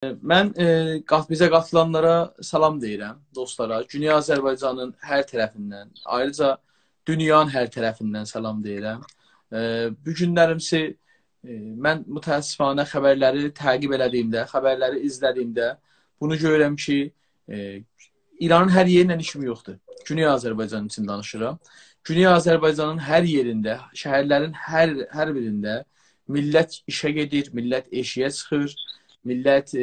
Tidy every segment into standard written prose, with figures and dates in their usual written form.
Mən bizə qatılanlara salam deyirəm, dostlara. Dünya Azərbaycanın hər tərəfindən, ayrıca dünyanın hər tərəfindən salam deyirəm. Bu günlərimsi mən mütəəssifanə xəbərləri təqib elədiyimdə, xəbərləri izlədiyimdə bunu görürəm ki, İranın hər yerinlə işim yoxdur. Dünya Azərbaycan üçün danışıram. Dünya Azərbaycanın hər yerində, şəhərlərin hər birində millət işə gedir, millət eşiyə çıxır. Millət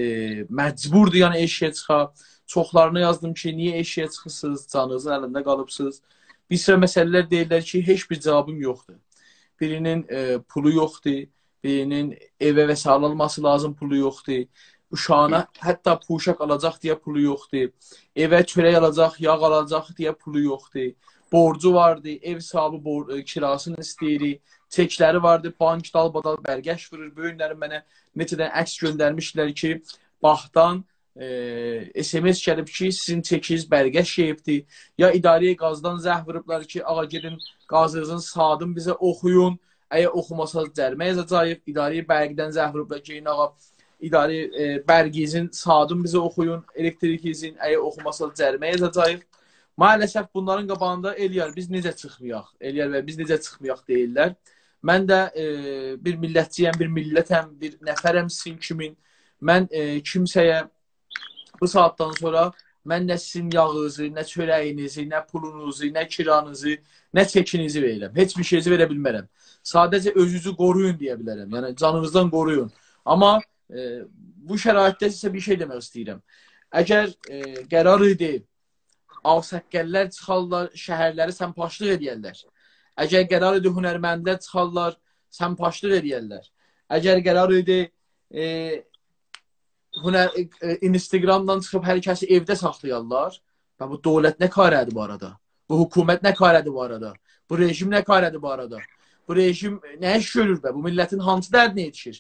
məcburdur, yəni eşiyə çıxa. Çoxlarına yazdım ki, niyə eşiyə çıxırsınız, canınızın əlində qalıbsınız. Bir sıra məsələlər deyirlər ki, heç bir cavabım yoxdur. Birinin pulu yoxdur, birinin evə vəsail alması lazım pulu yoxdur. Uşağına hətta puşaq alacaq deyə pulu yoxdur. Evə çörək alacaq, yağ alacaq deyə pulu yoxdur. Borcu vardı, ev sahibi kirasını istəyirik. Çekləri vardı, bank dalbadal bərgəş vurur. Böyünlərim mənə neçədən əks göndərmişlər ki, Baxdan SMS gəlib ki, sizin çekiniz bərgəş yeyibdir. Ya idarəyə qazdan zəh vurublar ki, ağa gedin qazınızın saatını bizə oxuyun. Əgər oxumasanız cərimə yazacaq. İdarəyə bərgdən zəh vurublar ki, ağa idarə bərginizin saatını bizə oxuyun. Elektrikinizin əgər oxumasanız cərimə yazacaq. Maalesef bunların qabağında Eliyar biz necə çıxmayaq? Eliyar və biz necə çıxmayaq deyirlər. Mən də bir millətçiyəm, bir millətəm, bir nəfərəm sizin kimin. Mən kimsəyə bu saatdan sonra mən nə sizin yağınızı, nə çörəyinizi, nə pulunuzu, nə kiranızı, nə çəkinizi verirəm. Heç bir şeyinizi verə bilmərəm. Sadəcə özünüzü qoruyun deyə bilərəm. Yəni canınızdan qoruyun. Amma bu şəraitdə sizə bir şey demək istəyirəm. Əgər qərar idi, ağsaqqəllər çıxarlar, şəhərləri səmpaşlıq edərlər. Əgər qərar idi, hünərməndlər çıxarlar, səmpaşlıq edərlər. Əgər qərar idi, Instagramdan çıxıb hər kəsi evdə saxlayarlar. Bu dövlət nə qarədir bu arada? Bu hökumət nə qarədir bu arada? Bu rejim nə qarədir bu arada? Bu rejim nə iş görür bə? Bu millətin hansı dərdinə yetişir?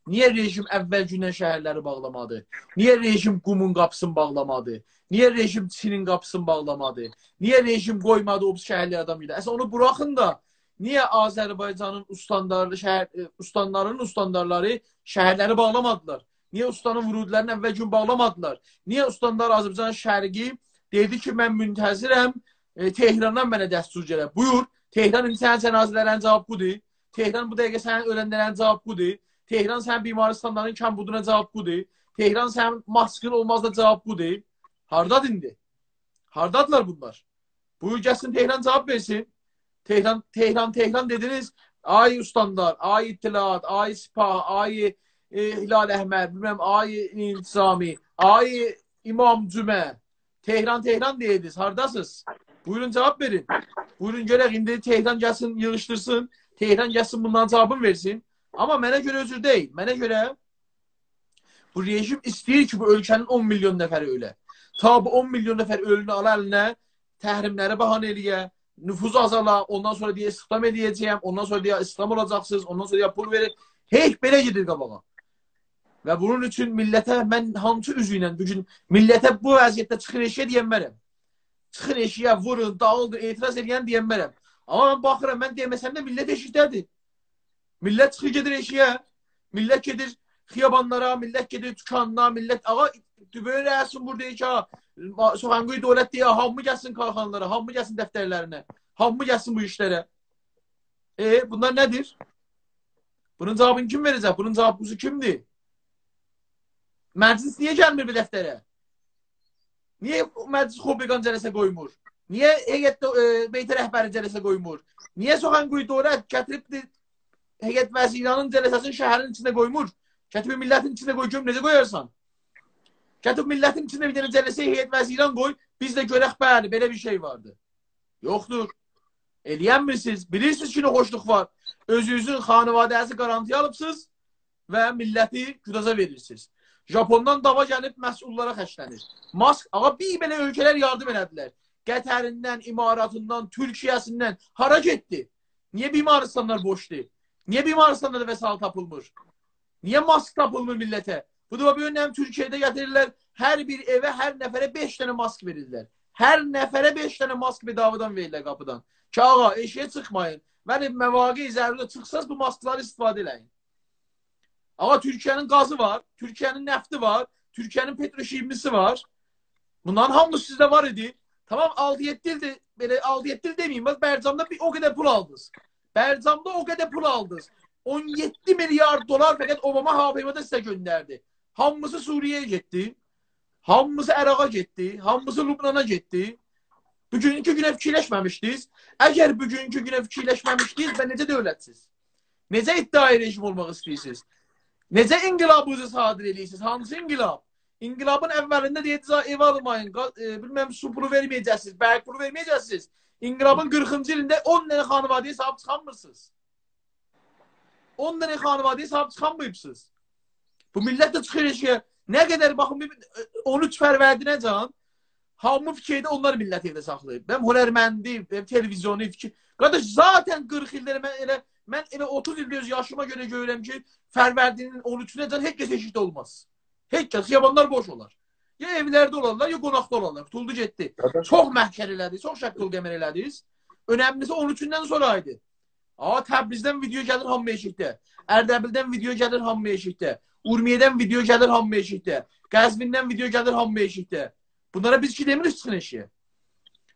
Niyə rejim əvvəl gündən şəhərləri bağlamadı? Niyə rejim Qumun qapısını bağlamadı? Niyə rejim Çinin qapısını bağlamadı? Niyə rejim qoymadı o şəhərli adam gidə? Əslən onu buraxın da, niyə Azərbaycanın ustandarları şəhərləri bağlamadılar? Niyə ustanın vurudularını əvvəl gün bağlamadılar? Niyə ustanlar Azərbaycan şərqi dedi ki, mən müntəzirəm, Tehrandan mənə dəstur gələ. Buyur, Tehran sənin cənazələrin cavab budur. Tehran bu dəqiqə sənin ölənlərin cavab budur. Tehran sənin bimaristanların kəmbuduna cavab budur. Tehran sənin maskın olmazda cavab budur. Hardadır indi? Hardadılar bunlar? Buyur gəlsin Tehran cavab versin. Tehran dediniz. Ay ustandar, ay ittilaat, ay sipah, ay Hilal Əhməd, bilməm, ay İntizami, ay İmam Cümə. Tehran deyirdiniz. Hardasınız? Buyurun cavab verin. Buyurun görək, indi Tehran gəlsin, yığışdırsın. Tehran gəlsin, bundan cavabını versin. Amma mənə görə özür deyil. Mənə görə bu rejim istəyir ki, bu ölkənin 10 milyon nəfəri ölə. Ta bu 10 milyon nəfər ölünü ala əlinə, təhrimləri bahanə eləyə, nüfuzu azala, ondan sonra deyə istihdam edəcəyəm, ondan sonra deyə istihdam olacaqsınız, ondan sonra deyə pul verir. Heç belə gedir qabağa. Və bunun üçün millətə mən hansı üzü ilə bugün millətə bu vəziyyətdə çıxır eşiyə deyənmərəm. Çıxır eşiyə, vurun, dağıldır, etiraz edən deyənmərəm. Amma mən baxıram, mən deməsəm də millət eşikdədir. Millət çıxır gedir eşiyə, millət gedir xiyabanlara, millət gedir tükanına, millət ağa böyle rəsun burada ki, soğanqoyu dövlət deyə, hamı gəlsin qalxanlara, hamı gəlsin dəftərlərinə, hamı gəlsin bu işlərə. Bunlar nədir? Bunun cavabını kim verəcək? Bunun cavabısı kimdir? Məclis niyə gəlmir bir dəftərə? Niyə məclis xobiqan cələsə qoymur? Niyə heyət beyti rəhbəri cələsə qoymur? Niyə soğanqoyu dövlət gətirib heyət vəziranın cələsəsini şəhərin içində qoymur? Gətirib millətin içində qoy, necə qoyarsan? Gətirib millətin içində bir dənə cələsə heyət vəziran qoy, biz də görək, bəli, belə bir şey vardı. Yoxdur. Eləyənmirsiniz. Bilirsiniz ki, nə xoşluq var. Özünüzün xanivadəsi qarantiyə alıbsınız və milləti güdaza verirsiniz. Japondan dava gəlib məsullara xərclənir. Mask, ağa bir belə ölkələr yardım elədilər. Qətərindən, İmaratından, Türkiyəsindən hara getdi? Niyə bimaristanlar boşdur? Niyə bimaristanlarda vəsal tapılmır? Niyə mask tapılmır millətə? Bu da bir önəm Türkiyədə gətirirlər. Hər bir evə, hər nəfərə 5 dənə mask verirlər. Hər nəfərə 5 dənə mask bedavadan verirlər qapıdan. Ki, ağa, eşiyə çıxmayın. Yəni, məvaqi zərurə çıxsaz bu maskları istifadə eləyin. Ağa, Türkiyənin qazı var, Türkiyənin nəfti var. Türkiyənin petroşimisi var. Bunların hamısı sizdə var idi. Tamam 6-7 ildir, belə 6-7 il demeyeyim. Bərcamda o qədər pul aldınız. Bərcamda o qədər pul aldınız. 17 milyar dolar fəqət Obama HVM'də sizə göndərdi. Hamısı Suriye'yə getdi. Hamısı Əraqa getdi. Hamısı Lübnana getdi. Bugünkü günə fikirləşməmişdiniz. Əgər bugünkü günə fikirləşməmişdiniz, və necə dövlətsiz? Necə iddiai rejim olmaq istəyirsiniz? Necə inqilabınızı sadir edirsiniz? Hansı inqilab? İnqilabın əvvəlində deyəcək, ev almayın, bilməm, su pulu verməyəcəksiniz, bərk pulu verməyəcəksiniz. İnqilabın 40-cı ilində 10 dənə xanıvadiyə sahib çıxanmırsınız. 10 dənə xanıvadiyə sahib çıxanmayıbsınız. Bu millət də çıxır eşiyə. Nə qədər, baxın, 13 fərvərdinəcən, hamı fikirdə onlar millət evdə saxlayıb. Bəm hünərməndi, bəm televizyonu fikir. Qardaş, zaten 40 ildə mən elə 30 il göz yaşıma görə görürəm ki, fərvərdinin 13-nəcən heç kəs eşit olmaz. Heç kəs, xiyabanlar boş olar. Ya evlərdə olarlar, ya qonaqda olarlar. Tutuldu getdi. Çox məhkər elədi, çox şəkkül qəmər elədiniz. Önəmlisi 13-dən sonra idi. Təbrizdən video gəlir hamı eşitdə. Ərdəbildən video gəlir hamı eşitdə. Urmiyədən video gəlir hamı eşitdə. Qəzvindən video gəlir hamı eşitdə. Bunlara biz ki demirik çıxın eşiyə.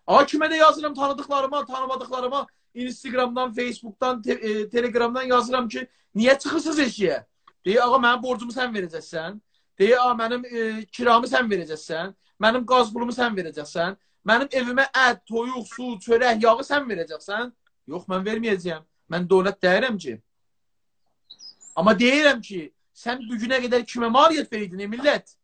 Kimə də yazıram tanıdıqlarıma, tanımadıqlarıma, Instagramdan, Facebookdan, Telegramdan yazıram ki, niyə çıxırsınız eşiyə? Deyə, mənim borcumu sən verəcəksən. Deyə, mənim kiramı sən verəcəksən. Mənim qaz pulumu sən verəcəksən. Mənim evimə ət, toyuq, su, çörək, yağı sən verəcəksən. Yox, mən verməyəcəyəm. Mən dövlət deyirəm ki. Amma deyirəm ki, sən bugünə qədər kimə maliyyət verirdin, millət?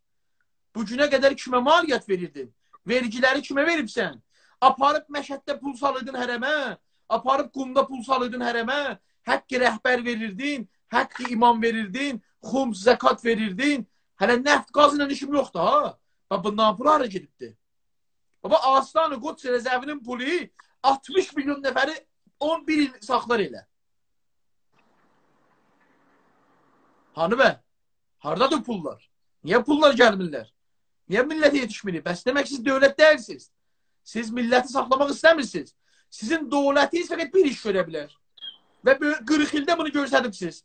Bugünə qədər kimə maliyyət verirdin? Vergiləri kimə veribsən? Aparıb Məşəddə pul salıydın hərəmə, aparıb Qumda pul salıydın hərəmə, həqqi rəhbər verirdin, həqqi imam verirdin, xums, zəkat verirdin. Hələ nəft qaz ilə işim yoxdur, ha? Bundan pul hara gedibdir? Baba, Aslan-ı Quds rezervinin pulu 60 milyon nəfəri 11 il saxlar elə. Hanı bə? Haradadır pullar? Niyə pullar gəlmirlər? Niyə millətə yetişmirik? Bəs demək siz dövlət deyilsiniz. Siz milləti saxlamaq istəmirsiniz. Sizin dövlətiniz fəqət bir iş görə bilər. Və 40 ildə bunu görsədibsiniz.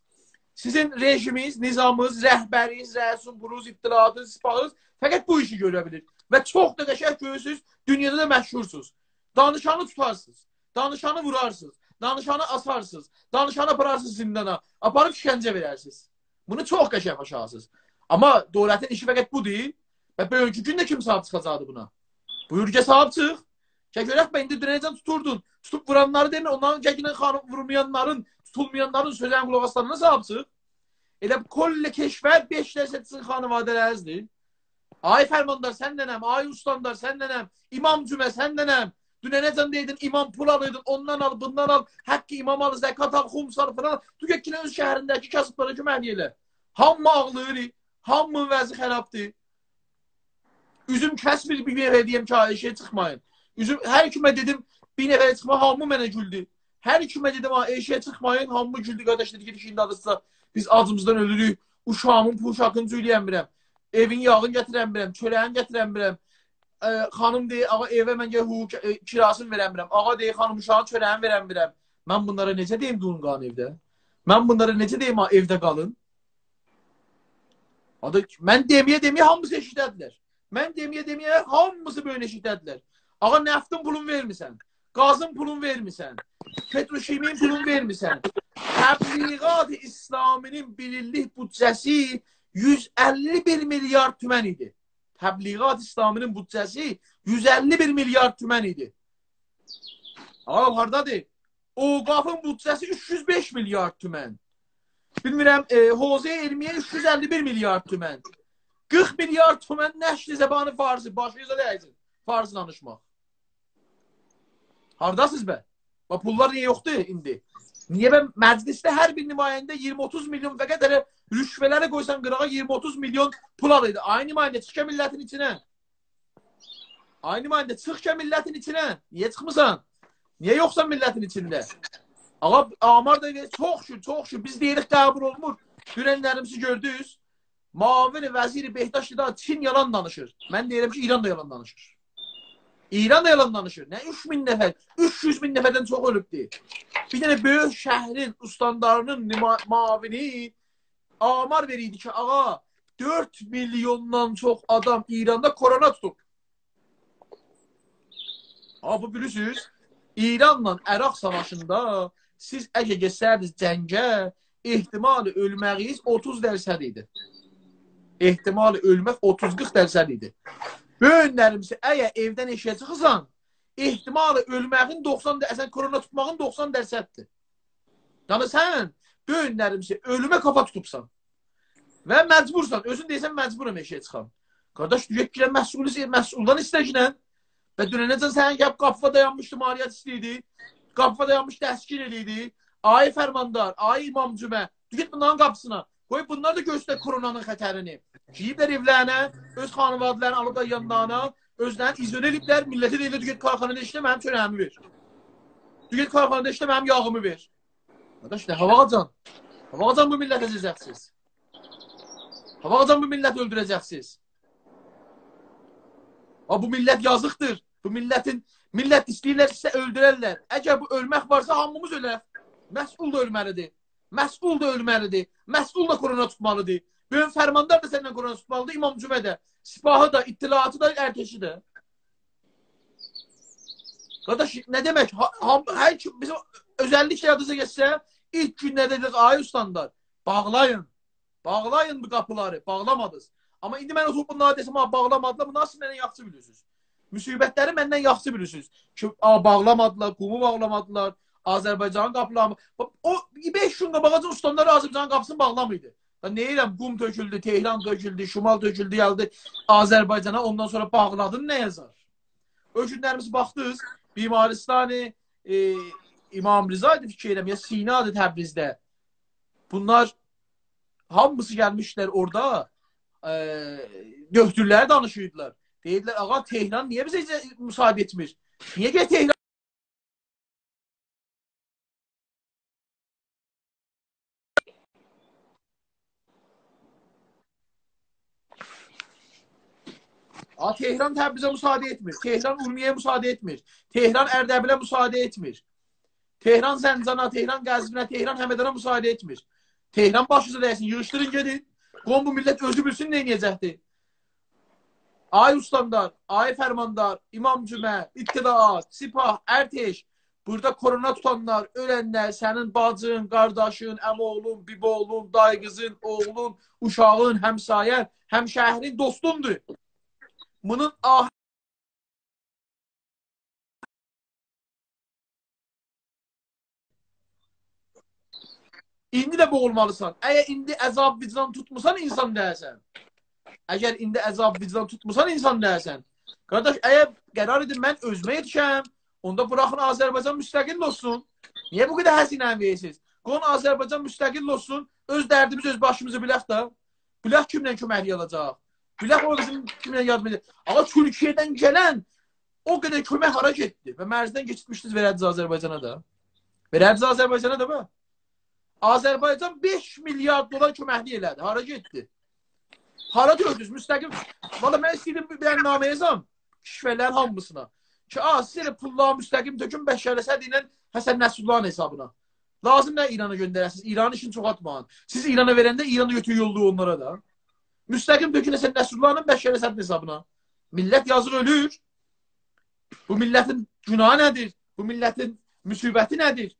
Sizin rejiminiz, nizamınız, rəhbəriniz, rəsunburunuz, ibtilatınız, sipahınız fəqət bu işi görə bilir. Və çox da qəşəng görürsünüz, dünyada da məşhursunuz. Danışanı tutarsınız, danışanı vurarsınız, danışanı asarsınız, danışanı apararsınız zindana, aparıb işkəncə verərsiniz. Bunu çox qəşəng başarsınız. Amma dövlətin işi fəqət budur və bugünkü gün də kim sahib çıxacaqdı buna? Buyur ki, sahib çıx. Görək, mən indi dünəcən tuturdun. Tutup vuranları demir, onların çəkindən vurmayanların, tutulmayanların sözən qulaq aslarına sahib çıx. Elə kollə keşvər 5 dərsətsin xanıvadələrizdir. Ay fərmandar, sən dənəm, ay ustandar, sən dənəm, imam cümə, sən dənəm. Dünənəcən deydin, imam pul alıydın, ondan al, bundan al, həqqi imam al, zəkat al, xums al, falan. Tükəkkinə öz şəhərindəki kasıblara kömək elə. Hamı ağlayır, hamının vəzi xərabdır. Üzüm kəsmir bir nəfər deyəm ki, eşəyə çıxmayın. Hər kimə dedim, bir nəfərə çıxma, hamı mənə güldü. Hər kimə dedim, eşəyə çıxmayın, hamı güldü, qardaş dedi ki, şimdi adırsa, biz acımızdan ölürük, uşağımın puşakını cüyləyən biləm, evin yağını gətirən biləm, çörəyini gətirən biləm, xanım deyir, ağa evə mən kirasını verən biləm, ağa deyir, xanım uşağın çörəyini verən biləm. Mən bunlara necə deyim durun qalın evdə? Mən bunlara necə deyim evdə qalın? Mən deməyə hamısı eşitədilər. Mən deməyə hamısı böyle eşitədilər. Ağa nəftin pulun vermirsən, qazın pulun vermirsən, petroşimin pulun vermirsən. Təbliğat-ı İslaminin birillik büdcəsi 151 milyar tümən idi. Təbliğat İslaminin büdcəsi 151 milyar tümən idi. Ağa haradadır? Oqafın büdcəsi 305 milyar tümən. Bilmirəm, Hozey Elmiyə 351 milyar tümən. 40 milyar tümən nəşri zəbanı farzı, başlayıza dəyəcək. Farzı danışmaq. Haradasınız bə? Pullar niyə yoxdur indi? Niyə bə məclisdə hər bir nümayəndə 20-30 milyon fəqət elə rüşvələrə qoysan qırağa 20-30 milyon pul alıydı. Aynı nümayəndə çıx ki millətin içinə. Aynı nümayəndə çıx ki millətin içinə. Niyə çıxmısan? Niyə yoxsan millətin içində? Ağa, Amar da çox şükür. Biz deyirik qəbul olmur. Dünənlərimizi gördünüz. Mavini vəziri Behtaşlı'da Çin yalan danışır. Mən deyirəm ki, İran da yalan danışır. İran da yalan danışır. Nə 3000 nəfər, 300 min nəfərdən çox ölübdür. Bir dənə böyük şəhrin, ustandarının mavini Amar veriydi ki, ağa, 4 milyondan çox adam İranda korona tutub. Bu bilirsiniz, İranla Əraq savaşında siz əgər geçsərdiniz cəngə, ehtimali ölməyiz 30% idi. Ehtimali ölmək 30-40% idi. Böyünlərimsə, əgər evdən eşəyə çıxırsan, ehtimali ölməyin 90%, korona tutmağın 90%-dir. Yəni sən böyünlərimsə ölümə kafa tutubsan və məcbursan, özün deyəsən məcburam eşəyə çıxam. Qardaş, düyək girən məsuldan istəyəcəklə və dünənəcən sənin gəb qapıda dayanmışdı, maliyyət istəyirdi, qapıda dayanmış dəskil edirdi, ay fərmandar, ay imam cümə, git bunların qapısına, qoy bunlar da göstər koronanın xətərini. Giyiblər evlərinə, öz xanıvadlarını alıp da yanlarına, özlərini izole ediblər, millətə deyirlər, dügət karxanada işlə, mənim çörəyimi ver. Dügət karxanada işlə, mənim yağımı ver. Qardaş, nə havacan? Havacan bu millət əzəcəksiniz. Havacan bu millət öldürəcəksiniz. Bu millət yazıqdır. Bu millət istəyirlərsə öldürərlər. Əgər bu ölmək varsa hamımız ölər. Məsul da ölməlidir. Məsul da ölməlidir. Məsul da korona tutmalıdır. Böyün fərmandar da səndən korona tutmalıdır. İmam Cümə də, sipahı da, ittilatı da, ərteşi də. Qardaş, nə demək? Hər kim bizim özəlliklə yadınıza geçsə, ilk günlərdə dedik, ay ustandar, bağlayın. Bağlayın bu qapıları. Bağlamadınız. Amma indi mən oturup bunlara desəm, bağlamadılar. Bunlar siz məndən yaxşı bilirsiniz. Müsibətləri məndən yaxşı bilirsiniz. Ki, bağlamadılar, qumu bağlamadılar, Azərbaycanın qapılarını. O 5 gün qabaqacaq ustanlar Azərbaycanın qapısını bağlamıydı. Neyirəm, qum töküldü, Tehran töküldü, Şimal töküldü, gəldi Azərbaycana, ondan sonra bağladın, nə yazar? O günlərimiz baxdınız, Bimaristani, İmam Rizaydı fikir edirəm, ya Sinadı Təbrizdə. Bunlar hamısı gəlmişlər orada, döktürləri danışıydılar. Deyirlər, ağa Tehran niyə bizə müsaade etmir? Niyə gəl Tehran? Tehran Təbrizə müsaade etmir. Tehran Urmiyə müsaade etmir. Tehran Ərdəbilə müsaade etmir. Tehran Zəncana, Tehran Qəzvinə, Tehran Həmədana müsaade etmir. Tehran başınıza dəysin, yığışdırın gedin. Qon bu millət özü bilsin nə edəcəkdir. Ay ustandar, ay fərmandar, imam cümə, ittidaat, sipah, ərteş. Burada korona tutanlar, ölənlər, sənin bacın, qardaşın, əmoğlun, biboğlun, dayqızın, oğlun, uşağın, həmsayən, həmşəhrin dostundur. Bunun indi də boğulmalısan. Əgər indi əzab vicdan tutmusan, insan deyəsən. Əgər indi əzab vicdan tutmusan, insan deyəsən. Qardaş, əgər qərar edin, mən özümə yetişəm, onda buraxın Azərbaycan müstəqil olsun. Niyə bu qədər həzinə verirsiniz? Qon Azərbaycan müstəqil olsun, öz dərdimiz, öz başımızı bilək də. Bilək kimlə köməklik alacaq? Bilək o bizim kimlə yardım edir? Ağa Türkiyədən gələn o qədər kömək hara getdi? Və mərzdən geçitmişdiniz, verədiniz Azərbaycana da. Verədiniz Azərbaycana da mı? Azərbaycan 5 milyard dolar köməklik elədi. Hara getdi? Hara dördünüz? Müstəqil. Valla mən istəyirdim bir bəyannamə yazam. Kişvələrin hamısına. Ki, siz elə pullağı müstəqim tökün Bəşər Əsəd ilə Həsən Nəsrullahın hesabına. Lazım nə İrana göndərəsiniz? İranın işini çox atmayın. Siz İrana verəndə İranı götür yolluğu onlara da. Müstəqim tökün Həsən Nəsrullahın Bəşər Əsədin hesabına. Millət yazıq ölür. Bu millətin günahı nədir? Bu millətin müsibəti nədir?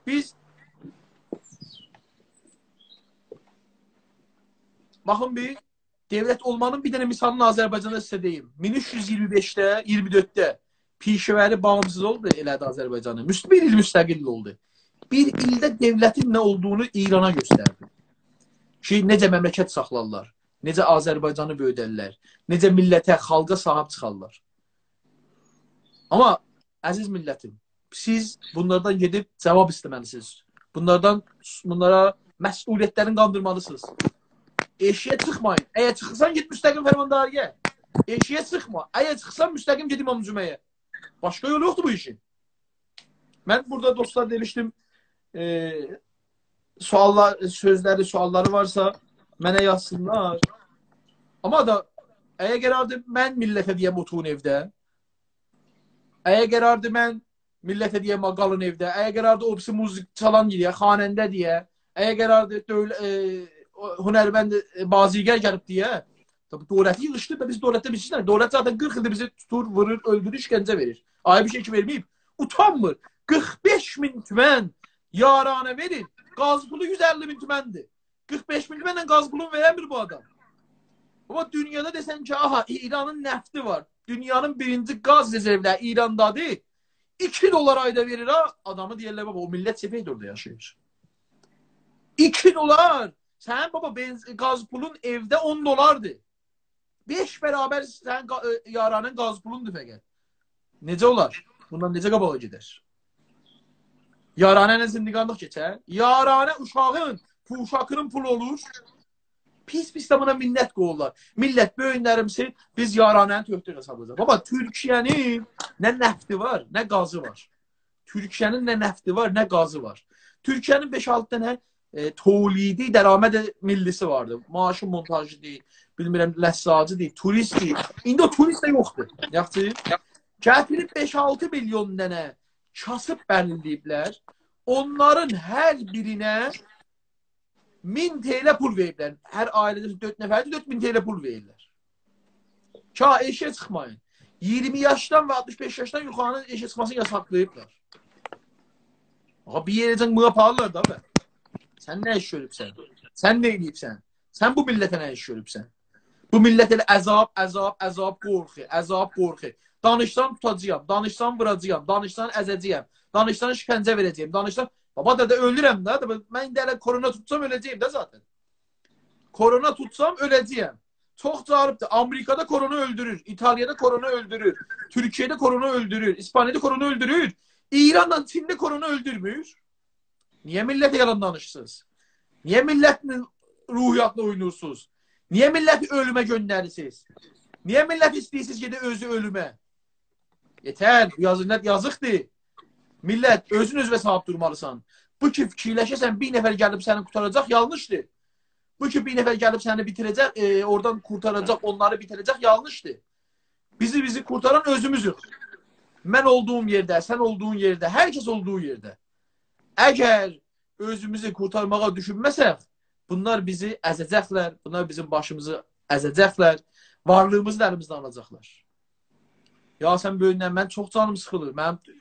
Biz baxın bir, devlət olmanın bir dənə misalını Azərbaycanda sizə deyim. 1325-də, 24-də pişəvəri bağımsız oldu, elədi Azərbaycanı. Bir il müstəqil oldu. Bir ildə devlətin nə olduğunu İrana göstərdi. Ki, necə məmləkət saxlarlar, necə Azərbaycanı böyüdərlər, necə millətə, xalqa sahib çıxarlar. Amma, əziz millətim, siz bunlardan gedib cavab istəməlisiniz. Bunlara məsuliyyətlərini qandırmalısınız. Eşiyə çıxmayın. Əgər çıxırsan, git müstəqim fərmandarıya. Eşiyə çıxma. Əgər çıxırsan, müstəqim ged İmam Cüməyə. Başqa yolu yoxdur bu işin. Mən burada dostlar demişdim, sualları varsa mənə yazsınlar. Amma da, əgər qərardır, mən millətə deyəm otuğun evdə. Əgər qərardır, mən millətə deyəm qalın evdə. Əgər qərardır, o birisi muzik çalan deyə, xanəndə deyə. Əgər qərardır, hünərbənd bazigar gəlib deyə. Dövləti yığışdı da biz dövlətdə bilirsinlər. Dövlət zaten 40 ildir bizi tutur, vurur, öldürür, işgəncə verir. Ayrı bir şey ki verməyib. Utanmır. 45 bin tümən yaranə verir. Qaz pulu 150 bin tüməndir. 45 bin tümənlə qaz pulunu verəmir bu adam. Ama dünyada desen ki aha İran'ın nefti var. Dünyanın birinci gaz rezervləri İran'dadır. 2 dolar ayda verir ha. Adamı deyirlər baba o millət sepeydə orada yaşayır. 2 dolar. Sen baba gaz pulun evdə 10 dolardır. 5 bərabər sen yaranın gaz pulundur fəqət. Necə olar? Bundan necə qabağa gedər? Yaranə zindiqanlıq keçər. Yaranə uşağın, uşaqının pulu olur. Pis də buna millət qoyurlar. Millət böyünlərimsi biz yaranəni töhdür hesablayacaq. Baba, Türkiyənin nə nəfti var, nə qazı var. Türkiyənin nə nəfti var, nə qazı var. Türkiyənin 5-6 dənə tolidi, dəraməd millisi vardı. Maaşı montajı deyil, bilmirəm, ləssacı deyil, turist deyil. İndi o turist də yoxdur. Yaxçı? Gətirib 5-6 milyon dənə kasıb bəlirləyiblər. Onların hər birinə 1000 TL pul veriblər. Hər ailədə 4 nəfərdir, 4000 TL pul verirlər. Eşə çıxmayın. 20 yaşdan və 65 yaşdan yuxarının eşə çıxmasını yasaqlayıblar. Bir yerəcən buna parlar da be. Sən nə iş görübsən? Sən nə eləyibsən? Sən bu millətə nə iş görübsən? Bu millət elə əzab, qorxu. Danışsan tutacağım, danışsan vuracağım, danışsan əzəcəyəm, danışsan işkəncə verəcəyim, danışsan... Baba da ölürəm də. Mən indi hələ korona tutsam öləcəyim də zaten. Korona tutsam öləcəyəm. Çox caribdir. Amerikada korona öldürür. İtalyada korona öldürür. Türkiyədə korona öldürür. İspaniyada korona öldürür. İranla Çində korona öldürmür. Niyə millətə yalan danışırsınız? Niyə millətin ruhiyyatla oynuyorsunuz? Niyə milləti ölümə göndərirsiniz? Niyə millət istəyirsiniz gedə özü ölümə? Yetər. Yazıqdır. Millət, özün özünə sahib durmalısan. Bu ki fikirləşəsən, bir nəfər gəlib səni qurtaracaq, yanlışdır. Bu ki bir nəfər gəlib səni bitirəcək, oradan qurtaracaq, onları bitirəcək, yanlışdır. Bizi qurtaran özümüzük. Mən olduğum yerdə, sən olduğun yerdə, hər kəs olduğu yerdə. Əgər özümüzü qurtarmağa düşünməsək, bunlar bizi əzəcəklər, bunlar bizim başımızı əzəcəklər, varlığımızı da əlimizdən alacaqlar. Ya sən böyündən, mən çox canım sıxılır. Mənim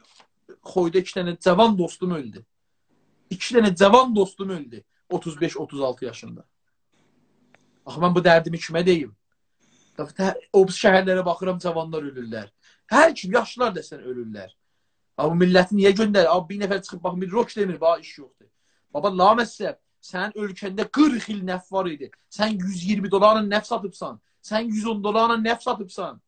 Xoyda 2 dənə cavan dostum öldü. 2 dənə cavan dostum öldü. 35-36 yaşında. Axı, mən bu dərdimi kimə deyim? O şəhərlərə baxıram, cavanlar ölürlər. Hər kim, yaşlılar desən ölürlər. Bu milləti niyə göndərir? Bir nəfər çıxıb, baxın, bir roş demir, iş yoxdur. Baba, laməssəb, sənin ölkəndə 40 il nəf var idi. Sən 120 dolarla nəf satıbsan. Sən 110 dolarla nəf satıbsan.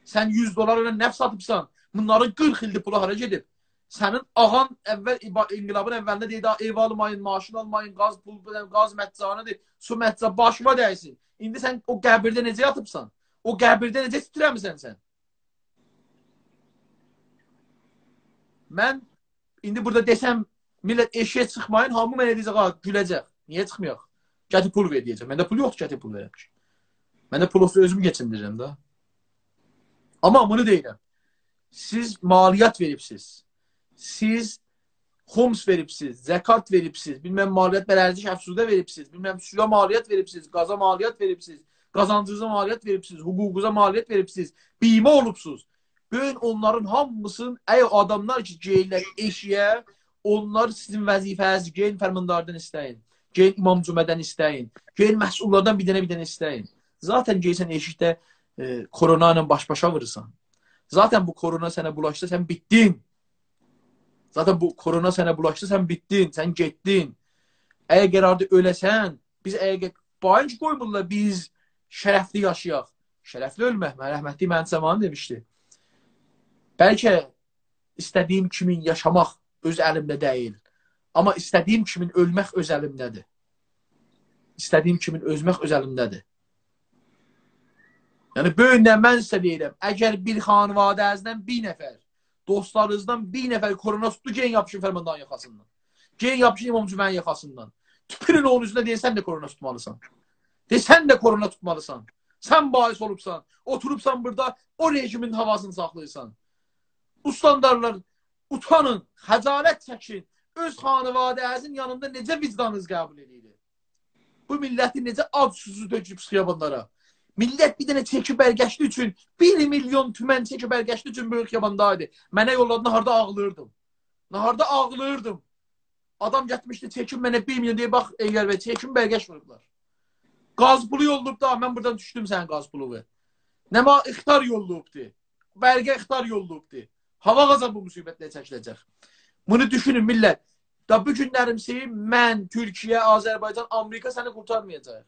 Sən 100 dolarla nəf satıbsan. Bunların 40 ildir pulu hara gedib. Sənin ağan inqilabın əvvəlində deyir, ev almayın, maaşını almayın, qaz mətcanıdır, su mətcanı başıma dəysin. İndi sən o qəbirdə necə yatıbsan? O qəbirdə necə titrəmirsən sən? Mən indi burada desəm, millət eşiyə çıxmayın, hamı mənə deyəcək, güləcək. Niyə çıxmayaq? Gəti pul ver deyəcək. Məndə pul yoxdur, gəti pul verəm. Məndə pul olsa özümü geçindirirəm da. Amma bunu deyirəm. Siz maliyyat veribsiz. Siz xums veribsiz, zəkat veribsiz, bilməm maliyyat bərərciş əfsudə veribsiz, bilməm suya maliyyat veribsiz, qaza maliyyat veribsiz, qazancınıza maliyyat veribsiz, hüququza maliyyat veribsiz, bimə olubsuz. Böyün onların hamısının, adamlar ki, geyirlər eşiyə, onlar sizin vəzifəniz, geyin fərmandardan istəyin, geyin imam cümədən istəyin, geyin məhsullardan bir dənə istəyin. Zaten geysən eşikdə korona ilə baş-başa vurursan. Zaten bu korona sənə bulaşdı, sən bitdin. Zaten bu korona sənə bulaşdı, sən bitdin, sən getdin. Əgər artıq öləsən, biz bayın ki qoymurlar, biz şərəfli yaşayaq. Şərəfli ölmək, rəhmətli Mənim Zamanı demişdi. Bəlkə istədiyim kimin yaşamaq öz əlimdə deyil. Amma istədiyim kimin ölmək öz əlimdədir. İstədiyim kimin özmək öz əlimdədir. Yəni, böyündən mən sizə deyirəm, əgər bir xanvadənizdən bir nəfər, dostlarınızdan bir nəfər korona tutdu, geyin yapışın fərmandan yaxasından. Geyin yapışın imam cümənin yaxasından. Tüpürün onun üzrə deyil, sən də korona tutmalısan. Deyil, sən də korona tutmalısan. Sən bahis olubsan, oturubsan burada, o rejimin havasını saxlayırsan. Bu standartlar utanın, xəcalət çəkin, öz xanvadənizin yanında necə vicdanınız qəbul edir? Bu milləti necə ad susuz döküb xiyabanlara. Millət bir dənə çəkib bərgəşli üçün 1 milyon tümən çəkib bərgəşli üçün böyük xiyabandaydı. Mənə yolladı, naharda ağlayırdım. Naharda ağlayırdım. Adam getmişdi, çəkim mənə 1 milyon deyə, bax, Eygər bəy, çəkim bərgəş vurublar. Qaz pulu yollub da, mən buradan düşdüm sənin qaz pulu. Nəma ixtar yollubdu. Bərgə ixtar yollubdu. Hava qazan bu müsibətlə çəkiləcək. Bunu düşünün millət. Da bu günlərimsi mən, Türkiyə, Azərbaycan, Amerika səni qurtarmayacaq.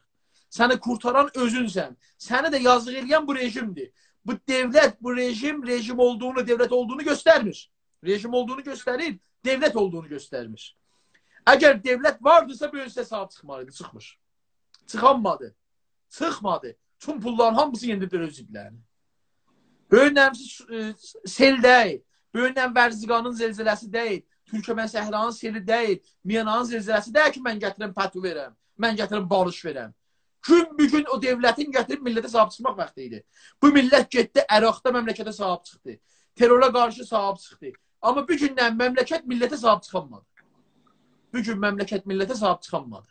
Səni qurtaran özünsən. Səni də yazıq eləyən bu rejimdir. Bu devlət, bu rejim olduğunu, devlət olduğunu göstərmir. Rejim olduğunu göstərir, devlət olduğunu göstərmir. Əgər devlət vardırsa, böyük hesab çıxmalıydı, çıxmır. Çıxanmadı. Çıxmadı. Tüm pulların hamısı yendidir öz iblərini. Böyük nəmsi sel deyil. Böyük nəm Vərziqanın zelzələsi deyil. Türkmən səhranın seli deyil. Miyananın zelzələsi deyil ki, mən gətirəm pətu verəm. Mən gətirəm barış verəm. Gün o devlətin gətirib millətə sahib çıxmaq vaxtı idi. Bu millət getdi, Əraqda məmləkətə sahib çıxdı. Terrora qarşı sahib çıxdı. Amma bu gündən məmləkət millətə sahib çıxanmadı. Bu gün məmləkət millətə sahib çıxanmadı.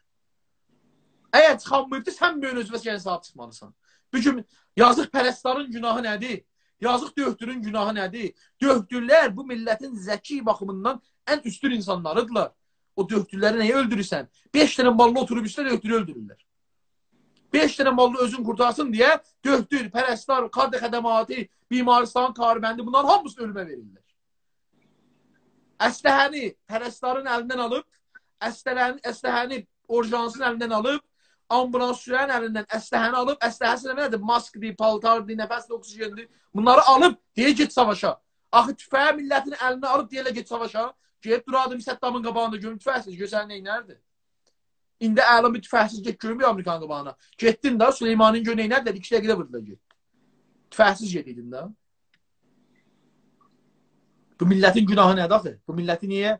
Əgər çıxanmayıbdır, sən böyün özü vəskəyə sahib çıxmalısan. Bu gün yazıq pərəstların günahı nədir? Yazıq döhtürün günahı nədir? Döhtürlər bu millətin zəki baxımından ən üstün insanlarıdırlar. O döhtürləri nəyə öldürürsən? 5 dənə mallı oturub üstə döhtürü öldürürlər. 5 dənə mallı özün qurtarsın deyə döhtür, pərəstlar, kadr xədəmatı, bimaristan, karibəndi bunların hamısını ölümə verirlər. Əsləhəni pərəstların əlindən alıb, əsləhəni orjansın əlindən alıb, ambulans sürənin əlindən əsləhəni alıb, əsləhəsi nədir? Maskdir, paltardır, nəfəsdir, oksijendir. Bunları alıb, deyə get savaşa. Axı tüfəyə millətin əlinə alıb, deyələ get savaşa. Gelib duradım Səddamın qabağında görüm, tüfəksiz, görsən neynərdir? İndi əlam bir tüfəksiz get görüm bir Amerikanın qabağına. Getdin da, Süleymanın gör neynərdir? 2 dəqiqədə vurdular get. Tüfəksiz gediydin da. Bu millətin günahı nədir axı? Bu milləti niyə?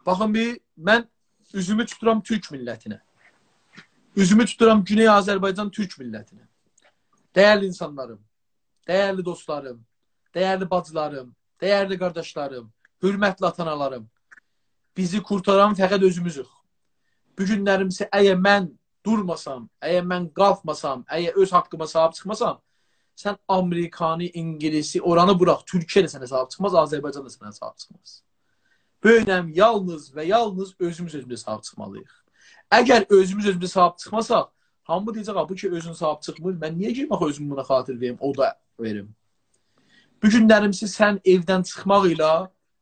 Baxın bir, mən üzümü tuturam Türk millətinə. Üzümü tuturam Güney Azərbaycan Türk millətinə. Dəyərli insanlarım, dəyərli dostlarım, dəyərli bacılarım, dəyərli qardaşlarım, hörmətli atanalarım. Bizi qurtaran fəqət özümüzük. Bu günlərimsə əgər mən durmasam, əgər mən qalxmasam, əgər öz haqqıma sahib çıxmasam, sən Amerikanı, İngilisi, oranı bıraq, Türkiyə də sənə sahib çıxmaz, Azərbaycan da sənə sahib çıxmaz. Böyünəm yalnız və yalnız özümüzə sahib çıxmalıyıq. Əgər özümüzə sahib çıxmasaq, hamı deyəcək, bu ki, özün sahib çıxmır, mən niyə ki, özümü buna xatir verim, o da verim. Bu günlərimsi sən evdən çıxmaq ilə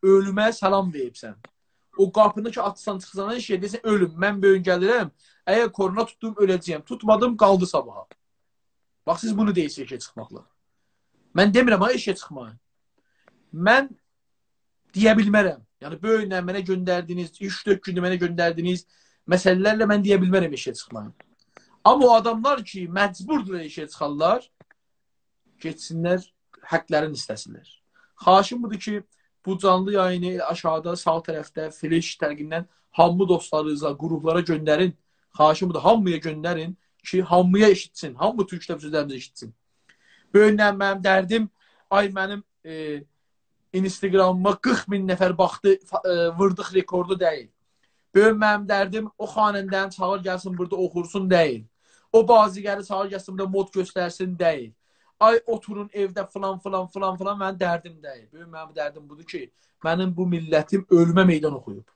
ölümə salam deyibsən. O qapını ki, atsan, çıxsan, şey desən, ölüm, mən böyün gəlirəm, əgər korona tutdum, öləcəyəm, tutmadım, qaldı sabaha. Bax, siz bunu deyirsiniz işə çıxmaqla. Mən demirəm, işə çıxmayın. Mən deyə bilmərəm. Yəni, böyünlə mənə göndərdiniz, 3-4 gündə mənə göndərdiniz məsələlərlə mən deyə bilmərəm işə çıxmayın. Amma o adamlar ki, məcburdur işə çıxarlar, geçsinlər, həqqlərini istəsinlər. Xaşım budur ki, bu canlı yayını aşağıda, sağ tərəfdə, flash tərqindən hamı dostlarınıza, qruplara göndərin. Xaşım budur, hamıya göndərin ki, hamıya eşitsin, hamı türk sözlərimizi eşitsin. Böyünlə mənim dərdim, ay mənim Instagramıma 40 min nəfər baxdı, vırdıq rekordu deyil. Böyün mənim dərdim, o xanəndən çağır gəlsin, burada oxursun deyil. O bazigəri çağır gəlsin, burada mod göstərsin deyil. Ay oturun evdə filan, mənim dərdim deyil. Böyün mənim dərdim budur ki, mənim bu millətim ölümə meydan oxuyub.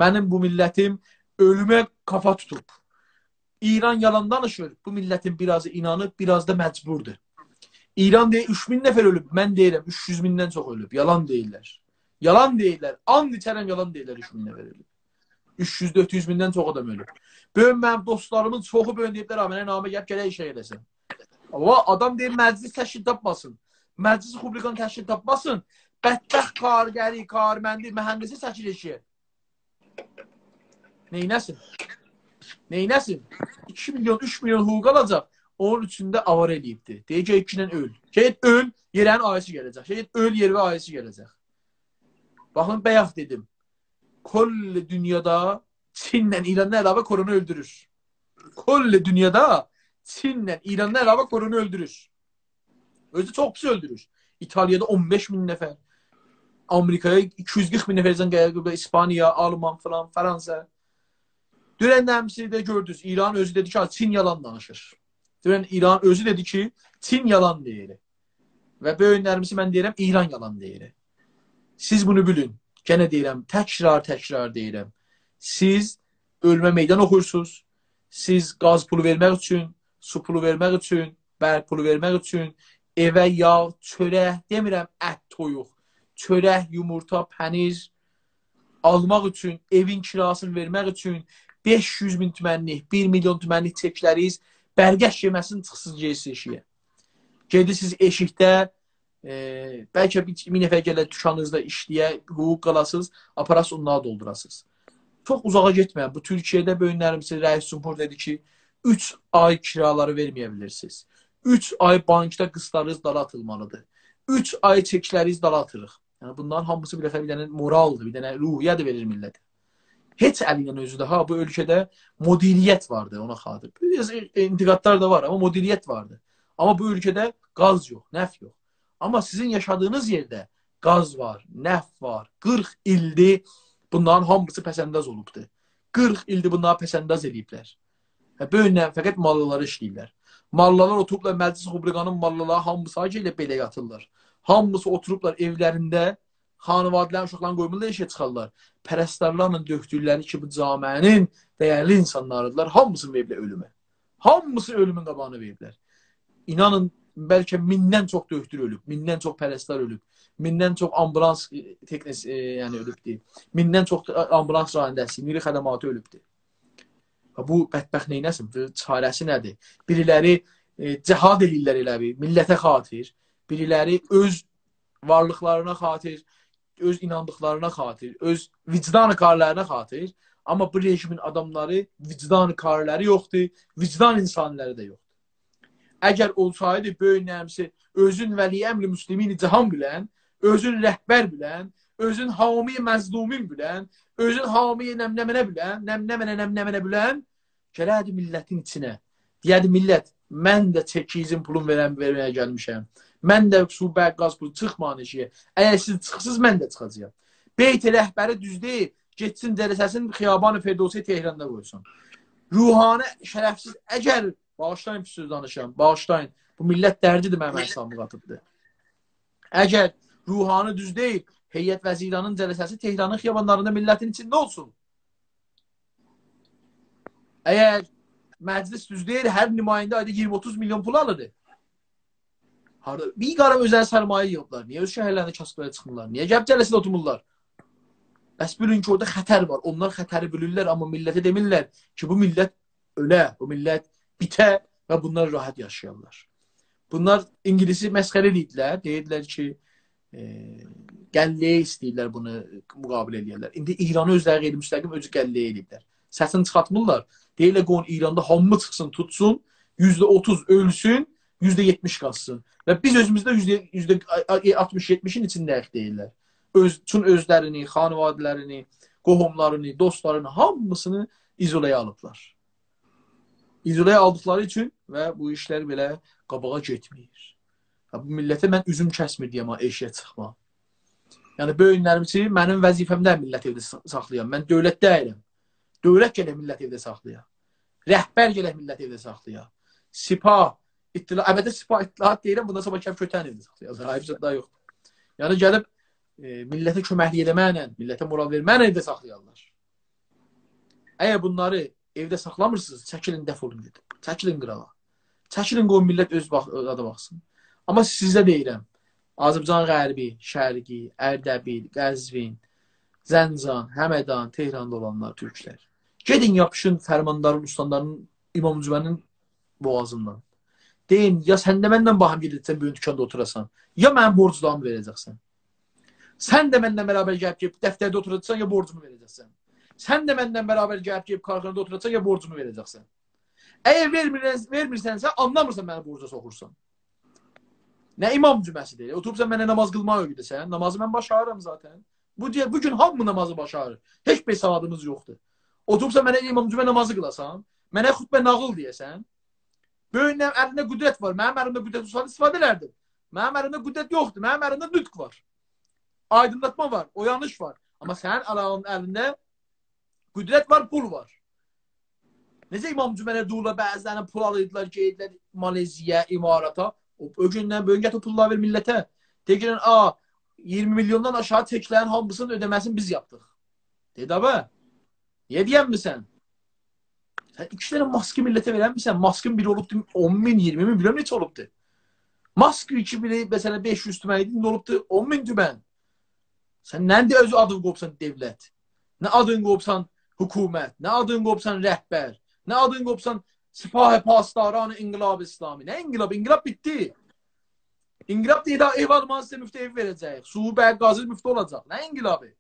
Mənim bu millətim ölümə kafa tutub. İran yalan danışır, bu millətin birazı inanıb, biraz da məcburdur. İran deyir, 3000 nəfər ölüb. Mən deyirəm, 300 mindən çox ölüb. Yalan deyirlər. Yalan deyirlər. And içərəm, yalan deyirlər, 3000 nəfər ölüb. 300-400 mindən çox adam ölüb. Böyün mənim dostlarımın çoxu böyün deyiblər, mənə namə gəlib gələk işə gedəsən. Ama adam deyir, məclis təşkil tapmasın. Məclis Republikan təşkil tapmasın. Bədbəxt kargəri, karməndi, mühəndisi təşkil eşiyə. Neynəsin? Neynəsin? 2 milyon, 3 milyon hüquq alacaq. Onun üçündə avar eləyibdir. Deyək ki, 2-dən öl. Şeyət öl, yerənin ayısı gələcək. Şeyət öl, yer və ayısı gələcək. Baxın, bəyək dedim. Kollə dünyada Çinlə İranla əlavə koronu öldürür. Kollə dünyada Çinlə İranla əlavə koronu öldürür. Özü çox pis öldürür. İtaliyada 15 min nəfər. Amerikaya 240 min nəfərdən gəlib, İspaniya, Alman falan, Fransa. Dünən nəmsi gördünüz. İran özü dedi ki, Çin yalan danışır. Dünən İran özü dedi ki, Çin yalan deyir. Və böyüklərimizi mən deyirəm, İran yalan deyir. Siz bunu bilin. Gene deyirəm, təkrar deyirəm. Siz ölmə meydan oxursunuz. Siz qaz pulu vermək üçün, su pulu vermək üçün, bərq pulu vermək üçün, evə yağ, çörək, demirəm ət, toyuq, çörək, yumurta, pənir almaq üçün, evin kirasını vermək üçün 500 min tümənlik, 1 milyon tümənlik çekləriz, bərgəş yeməsini çıxsız geysiz eşiyə. Gedirsiniz eşikdə, bəlkə 1000 nəfər gələ dükkanınızda işləyə, hüquq qalasınız, aparasız onları doldurasınız. Çox uzağa getməyən, bu Türkiyədə böyünlərimizin rəis cümhur dedi ki, 3 ay kiraları verməyə bilirsiniz. 3 ay bankda qızlarınız dala atılmalıdır. 3 ay çekləriniz dala atırıq. Yəni, bunların hamısı bir dənə moraldır, bir dənə ruhiyyə də verir millətə. Heç əlindən özü daha bu ölkədə modiliyyət vardı ona xatir. Biraz intiqadlar da var, amma modiliyyət vardı. Amma bu ölkədə qaz yox, nəf yox. Amma sizin yaşadığınız yerdə qaz var, nəf var. 40 ildir bunların hamısı pəsəndaz olubdur. 40 ildir bunları pəsəndaz ediblər. Böyünlə fəqət mallıları işləyirlər. Mallılar oturublar, məclis rubrikanın mallıları hamısı ilə belə yatırlar. Hamısı oturublar evlərində, xanıvadilərin uşaqlarını qoymurlar, işə çıxarlar. Pərəstərlərlə döktükləri ki, bu camiənin dəyərli insanlarıdırlar. Hamısını veriblər ölümə. Hamısı ölümün qabağını veriblər. İnanın, bəlkə 1000-dən çox döktür ölüb, 1000-dən çox pərəstər ölüb, 1000-dən çox ambulans teknisi ölübdür, 1000-dən çox ambulans rayındəsi, miri xədəmatı ölübdür. Bu bədbəxt neynəsin? Çarəsi nədir? Biriləri cəhad eləyirlər elə bir, millətə xatir, biriləri öz varlıqlarına xatir, öz inandıqlarına xatir, öz vicdan karlarına xatir, amma bu rejimin adamları vicdan karları yoxdur, vicdan insanları da yoxdur. Əgər olsaydı böyünlərimizi özün vəli əmri müslimini cihan bilən, özün rəhbər bilən, özün hami məzlumin bilən, özün hami nəmnəmənə bilən, nəmnəmənə bilən, gələrdi millətin içinə. Deyərdi, millət, mən də çəkizin pulun verməyə gəlmişəm. Mən də su, bərq, qaz pulu çıxmayın eşiyə. Əgər siz çıxsız, mən də çıxacağım. Beyti rəhbəri düz deyil, getsin dərəsəsin Xiyaban-ı Ferdowsi Tehranda qoysun. Ruhani şərəfsiz, əgər bağışlayın pis söz danışam, bağışlayın. Bu millət dərdidir mənim əsamlıq atıbdır. Əgər ruhani düz deyil, Heyət Vəziranın cələsəsi Tehranın xiyabanlarında millətin içində olsun. Əgər məclis düz deyil, hər nümayəndə ayda 20-30 milyon pul alırdı. Bir qaram özəl sərmayə yığıblar. Niyə öz şəhərlərində kasıblara çıxmırlar? Niyə gəb cələsində oturmurlar? Bəs bilin ki, orada xətər var. Onlar xətəri bilirlər, amma millətə demirlər ki, bu millət ölə, bu millət bitə və bunlar rahat yaşayarlar. Bunlar İngilisi məsxərə edirlər. Deyirlər ki, gəlliyə istəyirlər bunu müqabilə edirlər. İndi İranı özləri qeyri-müstəqim özü gəlliyə edirlər. Səsini çıxartmırlar. Deyirlər ki, onun İranda hamı çıxsın, tutsun, %30 ölsün, %70 qalsın. Və biz özümüzdə %60-70-in içindəyik deyirlər. Üçün özlərini, xanvadilərini, qohumlarını, dostlarını, hamısını izolaya alıblar. İzolaya aldıqları üçün və bu işlər belə qabağa getmir. Bu millətə mən üzüm kəsmir deyəm, eşiyə çıxma. Yəni, böyünlərimizi mənim vəzifəmdə millət evdə saxlayam. Mən dövlət deyiləm. Dövlət gələk millət evdə saxlayam. Rəhbər gələk millət evdə saxlayam. Sipah, əbədə sipah ittilahat deyirəm, bundan sonra kəf kötən evdə saxlayam. Ayıbcaq daha yoxdur. Yəni, gəlib millətə köməkli eləməklə, millətə moral verməklə evdə saxlayarlar. Əgər bunları evdə saxlamırsınız, çəkilin, dəf olun dedim. Çəkilin qırağa. Çəkilin qoyun millət öz adı baxsın. Amma sizə deyirəm, Azərbaycan Qərbi, Şərqi, Ərdəbil, Qəzvin, Zəncan, Həmədan, Tehranda olanlar, türklər. Gedin yapışın fərmandarın, ustanların, İmam Cümənin boğazından. Deyin, ya sən də məndən baham gedirsən, böyün dükkanda oturasan, ya mənim borclarımı verəcəksən. Sən də məndən bərabər gəlib dəftərdə oturacaqsan, ya borcumu verəcəksən. Sən də məndən bərabər gəlib karxanada oturacaqsan, ya borcumu verəcəksən. Əgər vermirsənsə, anlamırsan məni borca soxursan. Nə imam cüməsidir? Oturubsan mənə namaz qılmağı öyrədəsən. Namazı mən başarırım zaten. Bugün hamı namazı başarır. Heç bir savadımız yoxdur. Oturubsan mənə imam cümə namazı qılasan, mənə xütbə nağıl deyəsən, böyünün əlində qüdrət var. Mənim əlimdə qüdrət olsaydı istifadə edərdim. Mənim əlimdə qüdrət yoxdur. Mənim əlimdə nütq var. aydınlatma var, oyanış var. Amma sənin Allahın əlində qüdrət var, pul var. Necə İmam Cümələ dururlar, bəzilərini pul alırdılar, geydilər Maleziya, İmarata. O gündən böyün gətir pullar ver millətə. Deyirən, 20 milyondan aşağı çeklərin hamısının ödəməsini biz yapdıq. Dedi abi, niyə deyənmirsən? Sən 2 dənə maskı millətə verənmirsən? Maskın biri olubdu 10 min, 20 min, bilmem neçə olubdu. Maskı 2 biri, məsələn 500 tümən idi, olubdu 10 min tümən. Sən nəndə özü adını qopsan devlət? Nə adını qopsan hükümət? Nə adını qopsan rəhbər? Nə adını qopsan Sipah-ı Pastaran-ı İnqilab İslami? Nə inqilab? İnqilab bitdi. İnqilab deyil, ev almanı sizə müftə ev verəcək. Suhubə, qazı müftə olacaq. Nə inqilabı?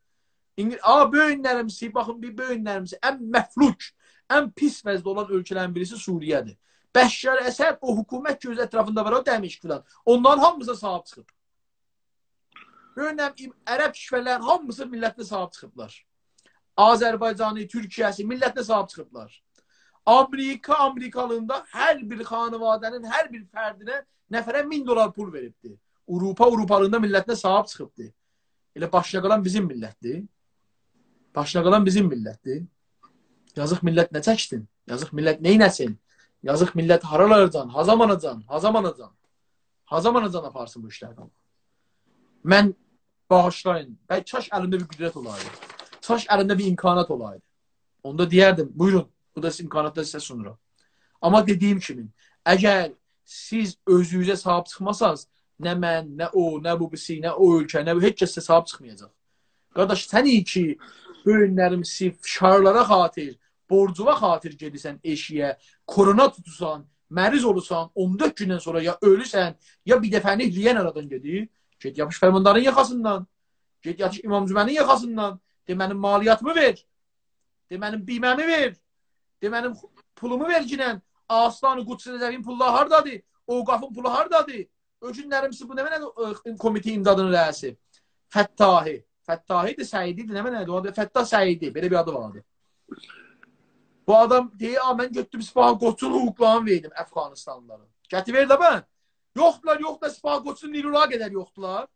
Böyünlərimsi, baxın bir böyünlərimsi, ən məfluc, ən pis vəzdə olan ölkələrin birisi Suriyədir. Bəşşar Əsəd o hökumət gözü ətrafında var, o dəmiş filan. Onların hamımıza sahib çıxıb. Böyünləm, ərəb kişvələrin hamısı millətlə sahib çıxıblar. Azərbaycanı, Türkiyəsi millətinə sahib çıxıblar. Amerikalığında hər bir xanıvadənin, hər bir fərdinə nəfərə $1000 pul veribdir. Avropalığında millətinə sahib çıxıbdır. Elə başına qalan bizim millətdir. Başına qalan bizim millətdir. Yazıq millət nə çəksin? Yazıq millət neynəsin? Yazıq millət haralarcan, hazamanacan, hazamanacan. Hazamanacan aparsın bu işlərdən. Mən bağışlayın. Kaş əlimdə bir qüdrət olaydı. Kaş əlimdə bir imkanat olaydı. Onda deyərdim, buyurun, bu da imkanatda sizə sunuram. Amma dediyim kimi, əgər siz özünüzə sahib çıxmasanız, nə mən, nə o, nə bu birisi, nə o ölkə, nə bu, heç kəs sizə sahib çıxmayacaq. Qardaş, sən iyi ki, böyünlərimsi, şarlara xatir, borcuva xatir gedirsən eşiyə, korona tutusan, məriz olursan, 14 gündən sonra ya ölürsən, ya bir dəfəlik riyən aradan gedir, get yapış fərmandarın yaxasından, get yapış İmam Cümənin yaxasından, de mənim maliyyatımı ver, de mənim biməmi ver, de mənim pulumu ver ginən, Aslan-ı Qudsi Rəzəvin pulları hardadır, Oqafın pulu hardadır, o günlərimsi bu nə mənə komite imdadının rəisi, Fəttahi, Fəttahidir, Səididir, nə mənədir, o adı Fəttah Səidi, belə bir adı vardı. Bu adam deyir, mən götdüm Sipah Qoçun hüquqlarını verdim Əfqanistanlıların. Gəti ver də mən. Yoxdular, Sipah Qoçun Nilula qədər yoxdular.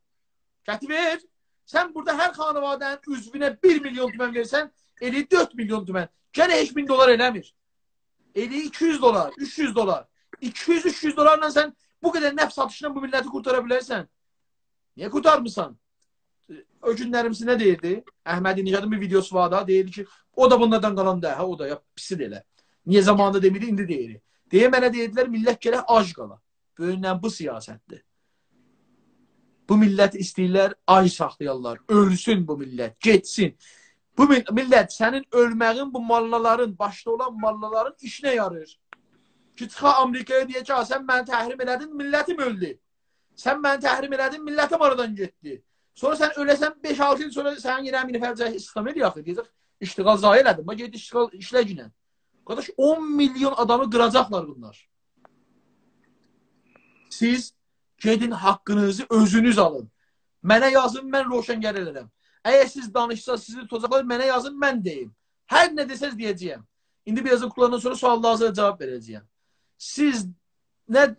Gəti ver. Sən burada hər xanıvadənin üzvünə 1 milyon tümən versən, eli 4 milyon tümən. Gənə heç $1000 eləmir. Eli $200, $300. $200-300 sən bu qədər nəfs satışla bu milləti qurtara bilərsən. Niyə qurtarmısan? O günlərimsi nə deyirdi? Əhməd İnicadın bir videosu var da, deyirdi ki, o da bunlardan qalan da, o da ya pisi də elə. Niyə zamanında demidi, indi deyir. Deyə mənə deyildilər, millət gələk ac qala. Böyündən bu siyasətdir. Bu millət istəyirlər, ay saxlayarlar, ölsün bu millət, getsin. Bu millət, sənin ölməğin bu mallaların, başda olan mallaların işinə yarır. Ki, çıxa Amerikaya deyək ki, sən məni təhrim elədin, millətim öldü. Sən məni təhrim elədin, millətim aradan getdi. Sonra sən öləsən 5-6 il sonra sənin yenə əmin fərcə İslam edir yaxı. Deyəcək, iştiqal zayi elədim. Bax, gedib iştiqal işlə günən. Qardaş, 10 milyon adamı qıracaqlar bunlar. Siz gedin haqqınızı özünüz alın. Mənə yazın, mən roşəngər elərəm. Əgər siz danışsanız, sizi tutacaqlar, mənə yazın, mən deyim. Hər nə desəz deyəcəyəm. İndi birazdan qutlarından sonra suallarınıza cavab verəcəyəm. Siz nə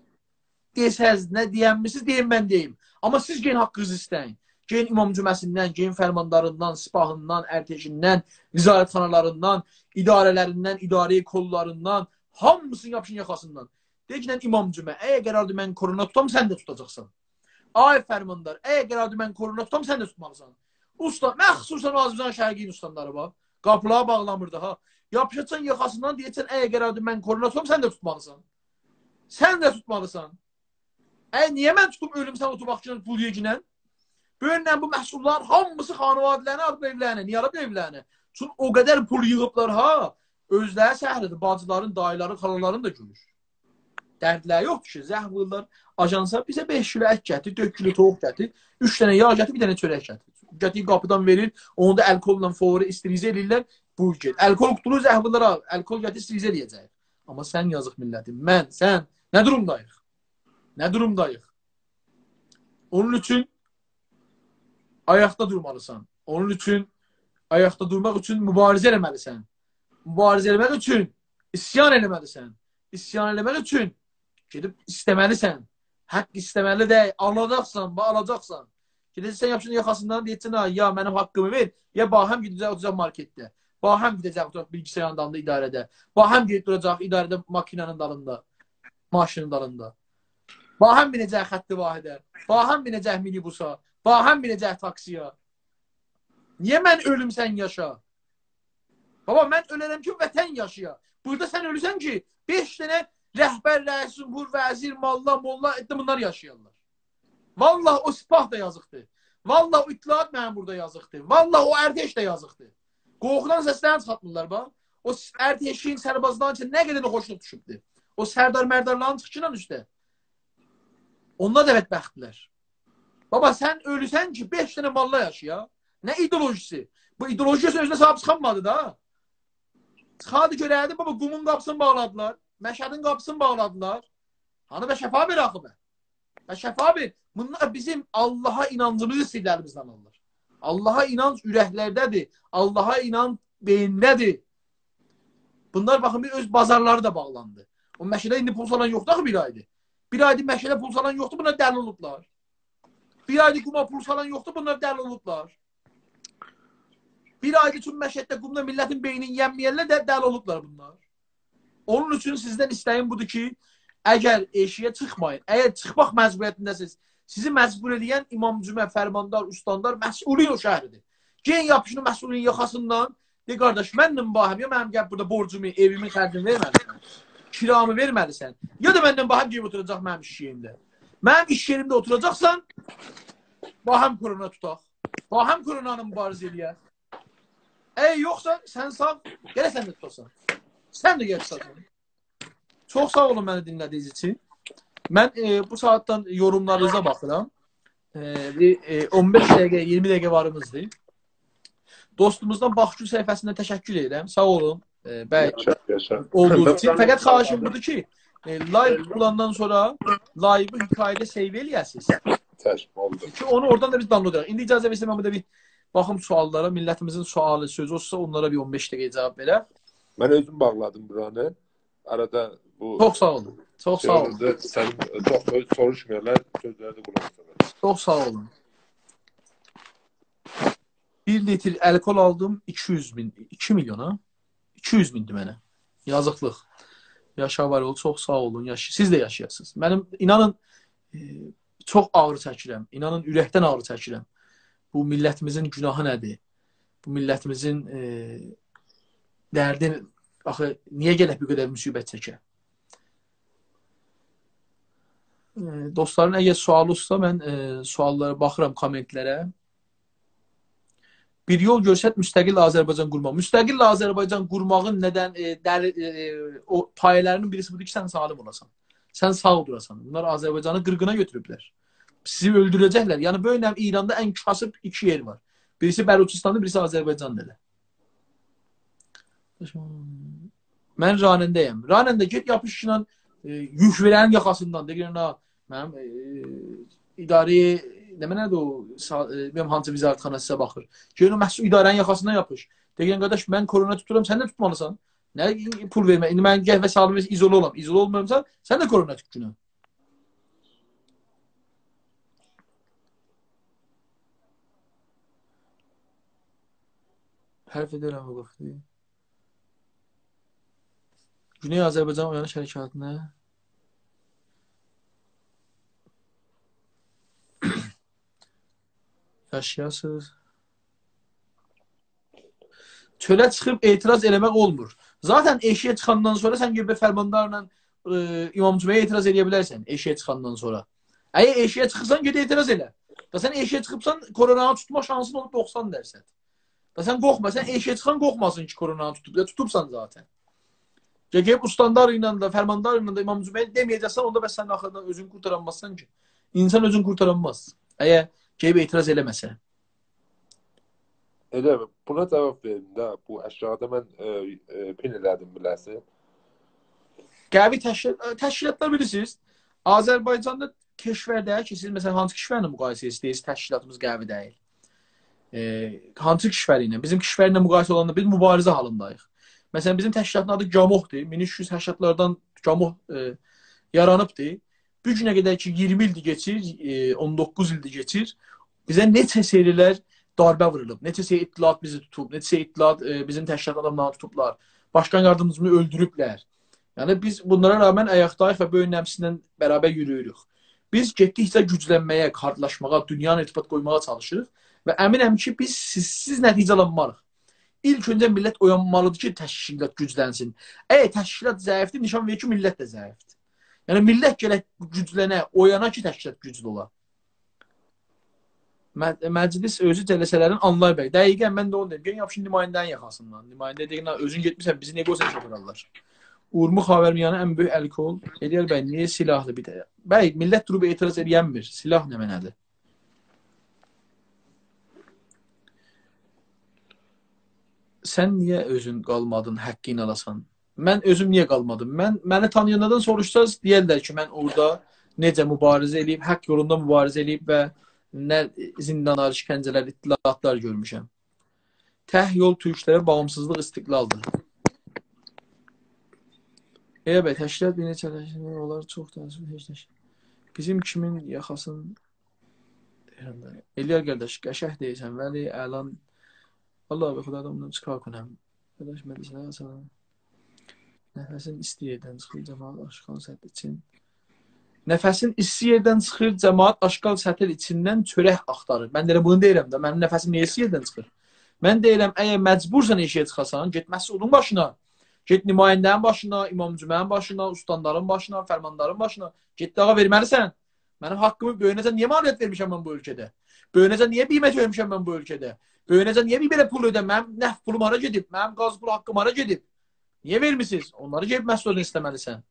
desəz, nə deyənmişsiniz, deyim, mən deyim. Amma siz gelin haqqınızı istəyin. Gelin İmam Cüməsindən, gelin fərmandarından, Sipahından, Ərteşindən, vizarətxanalarından, idarələrindən, idarəyə kollarından, hamısını yapışın yaxasından. Deyəcəklə İmam Cümə, əgər qərardır mən korona tutam, sən də tutacaqsan. Ay fərmandar, əgər qərardır mən korona tutam, sən də tutmalısan. Usta, mən xüsusən Azərbaycan şərqiyin ustaları var. Qapılara bağlamırdı ha. Yapışacaqsan yaxasından, deyəcəksən, əgər qərardır mən korona tutam, sən də tutmalısan. Sən də tutmalısan. Niyə mən tutum ölüm sən otobaqçının pul yeginən? Böyünlə bu məhsullar hamısı xanıvadilərinə, adlı evlərinə, niyə alıb evlərinə? Çünki o qədər pul yığıblar ha, özləri səhridir, bacıların, dayıların, xalaların da gülür. Dərdləri yoxdur ki, zəh vururlar, ajansa bizə 5 kilo ət gətir, 4 kilo toğuq gətir, 3 dənə yağ gətir, bir dənə çörək gətir. Gətir qapıdan verir, onu da əlkolla fori istirizə edirlər, buyur get. Əlkol qutulu zəh vururlar al, əlkol gətir, istirizə eləyəcək. Amma sən yazıq millətin, mən, sən, nə durumdayıq? Nə durumdayıq? Onun üçün ayaqda durmalısan. Onun üçün ayaqda durmaq üçün mübarizə eləməlisən. Mübarizə eləmək üçün isyan eləməlisən. İsyan eləmək üçün gedib istəməlisən. Haqq istəməli də alacaqsan, alacaqsan. Gedəcəksən yapışın yaxasından deyəcəksən, ya mənim haqqımı ver, ya bahəm gedəcək oturacaq marketdə. Bahəm gedəcək oturacaq bilgisayarın dalında idarədə. Bahəm gedib duracaq idarədə makinanın dalında, maşının dalında. Bahəm binəcək xətti vahidə. Bahəm binəcək minibusa. Bahəm binəcək taksiya. Niyə mən ölüm sən yaşa? Baba, mən ölərəm ki, vətən yaşaya. Burada sən ölürsən ki, 5 dənə rəhbər, rəis, cümhur, vəzir, malla, molla, bunlar yaşayarlar. Vallahi o sipah da yazıqdır. Vallahi o itlaat mənim burada yazıqdır. Vallahi o ərteş də yazıqdır. Qorxudan səslərini çıxartmırlar, bax. O ərteşin, sərbazların üçün nə qədər xoşluq düşübdür. O sərdar mərdarların çıxışından üstə. Onlar da bədbəxtdirlər. Baba, sən ölürsən ki, 5 dənə malla yaşaya. Nə ideolojisi? Bu ideoloji sözünə sahib çıxanmadı da. Çıxadı görəydi, baba, qumun qapısını bağladılar. Məşədin qapısını bağladılar. Hani bə şəfa bir axı bə. Bə şəfa bir. Bunlar bizim Allaha inancımızı sillərimizdən alırlar. Allaha inanc ürəklərdədir. Allaha inanc beyindədir. Bunlar baxın, bir öz bazarları da bağlandı. O məşədə indi pul salan yoxdur axı bir aydır. Bir aydır məşədə pul salan yoxdur, bunlar dəli olublar. Bir aydır quma pul salan yoxdur, bunlar dəli olublar. Bir aydır üçün məşəddə qumda millətin beynini yemməyərlər də dəli olublar bunlar. Onun üçün sizdən istəyim budur ki, əgər eşiyə çıxmayın, əgər çıxmaq məcburiyyətindəsiniz, sizi məcbur edən imam cümə, fərmandar, ustandar, məsulin o şəhridir. Gen yapışını məsulin yaxasından, de qardaş, məndən bahəm, ya mənim gəlb burada borcumu, evimin xərcini verməlisən, kiramı verməlisən, ya da məndən bahəm gəlib oturacaq mənim iş yerimdə. Mənim iş yerimdə oturacaqsan, bahəm korona tutaq. Bahəm koronanı mübarizə eləyər. Yoxsa sən sağ, gələ sən də tutasan. Sən də gəl tutasan. Çox sağ olun məni dinlədiyiniz üçün. Mən bu saatdan yorumlarınıza baxıram. 15 dəqiqə, 20 dəqiqə varımızdır. Dostumuzdan Baxçı səhifəsindən təşəkkür edirəm. Sağ olun. Bəy, olduğunuz üçün. Fəqət xahişim budur ki, live bulandan sonra live-ı hikayədə seyv eləyəsiniz. Ki onu oradan da biz download edək. İndi icazə versəm, mən burada bir baxım suallara, millətimizin sualı, sözü olsa onlara bir 15 dəqiqə cavab verəm. Mən özüm bağladım buranı. Arada bu... Çox sağ olun. Çox sağ olun. Sən çox soruşmuyorlar, sözlərdə qulaq. Çox sağ olun. 1 litr alkol aldım 200 min. 2 milyona. 200 mindir mənə. Yazıqlıq. Yaşa var ol, çox sağ olun. Siz də yaşayasınız. Mənim, inanın, çox ağrı çəkirəm. İnanın, ürəkdən ağrı çəkirəm. Bu millətimizin günahı nədir? Bu millətimizin dərdin, axı, niyə gələk bir qədər müsibət çəkə? Dostların, əgər sualı olsa, mən suallara baxıram, kommentlərə. Bir yol görsət müstəqil Azərbaycan qurmaq. Müstəqil Azərbaycan qurmağın nədən o payələrinin birisi budur ki, sən salim olasan. Sən sağ durasan. Bunlar Azərbaycanı qırğına götürüblər. Sizi öldürəcəklər. Yəni, böyle İranda ən kasıb 2 yer var. Birisi Bəluçistan'da, birisi Azərbaycan'da. Mən Ranəndəyəm. Ranəndə get yapışla yük verənin yaxasından. Deyirən, mənim idarə, nədir o, mənim hansı vizarətxana sizə baxır. Deyirən, məhsul idarənin yaxasından yapış. Deyirən, qardaş, mən korona tuturam, sən də tutmalısan. Nə pul vermə? İndi mən gəl və sağlam izole olam. İzole olmuyorsan, sən də korona tut günə. Hərf edirəm o vaxtı. Güney Azərbaycan Oyanış Hərəkatına yaşayasınız. Çölə çıxıb etiraz eləmək olmur. Zaten eşiyə çıxandan sonra sən gibi fərmandarla İmam Cüməyə etiraz edə bilərsən eşiyə çıxandan sonra. Əgər eşiyə çıxırsan, ged etiraz elə. Da sən eşiyə çıxıbsan, koronanı tutma şansın olub 90%. Da sən qorxma, sən eşiyə çıxan qorxmasın ki, koronanı tutub. Ya tutubsan zaten. Gəlib ustandar ilə də, fərmandar ilə də İmam Cüməyə deməyəcəksən, onda bəs sən axırdan özünü qurtaranmazsan ki. İnsan özünü qurtaranmaz. Əgər gəlib etiraz eləməsə. Elə mi? Buna cavab verin də. Bu aşağıda mən pin elədim biləsi. Qəvi təşkilatlar bilirsiniz. Azərbaycanda keşvər deyil ki, siz məsələn hansı keşvərlə müqayisə edirsiniz, təşkilatımız qəvi deyil. Hansı keşvəri ilə? Bizim keşvərlə müqayisə olanda biz mübarizə halındayıq. Məsələn, bizim təşkilatın adı Camohdur. 1380-lərdən Camoh yaranıbdır. Bu günə qədər ki, 20 ildir geçir, 19 ildir geçir. Bizə neçə serilər darbə vurulub, neçə ittilat bizi tutub, neçə ittilat bizim təşkilat adamlarını tutublar, başkan yardımcımızı öldürüblər. Yəni biz bunlara rağmen ayaqdayıq və böyük nəmsindən bərabər yürüyürük. Biz getdikcə güclənməyə, kartlaşmağa, dünyanın irtibat qoymağa çalışırıq və əminəm ki, biz sizsiz nəticələnmarıq. İlk öncə millət oyanmalıdır ki, təşkilat güclənsin. Təşkilat zəifdir, nişan verir ki, millət də zəifdir. Yəni millət gələk güclənə, oyana ki, təşkilat güclü olar. Məclis özü cələsələrin anlay bəy. Dəqiqən mən də onu deyim. Gəlin yapışın nümayəndənin yaxasından. Nümayəndə deyin, özün getmirsən, bizi negosiya yapırlar. Urmu Xavərmiyanın ən böyük əlikol. Eliyar bəy, niyə silahlı bir də? Bəy, millət durub etiraz edənmir. Silah nə mənədir? Sən niyə özün qalmadın, həqqin alasan? Mən özüm niyə qalmadım? Məni tanıyanlardan soruşsaz, deyərlər ki, mən orada necə mübarizə eləyib, haqq yolunda mübarizə eləyib və nə zindanlar, işgəncələr, ittilatlar görmüşəm. Təh yol türklərə bağımsızlıq istiqlaldır. Bəy, təşkilat bir neçələşmək olar, çox təəssüf, heç nəşək. Bizim kimin yaxasın? Eliyar qardaş, qəşəh deyirsən, vəli, əlan. Allah be, xuda adamdan çıxar kunəm. Qardaş, mən deyirsən, sana. Nəfəsin isti yerdən çıxır, cəmaat aşqal sətil için. Nəfəsin isti yerdən çıxır, cəmaat aşqal sətil içindən çörək axtarır. Mən də bunu deyirəm də, mənim nəfəsim niyə isti yerdən çıxır? Mən deyirəm, əgər məcbursan eşiyə çıxasan, get məsudun başına. Get nümayəndənin başına, imam-cümənin başına, ustanların başına, fərmanların başına. Get dağa verməlisən. Mənim haqqımı böyünəcə niyə maliyyət vermişəm mən bu ölkədə? Böyünəcə niyə qiymət vermişəm mən bu ölkədə? Böyünəcə niyə bir belə pul ödəm? Mənim nəf pulum hara gedib? Mənim qaz pulu haqqım hara gedib? Niyə vermişsiniz? Onları gelib məsudunu istəməlisən.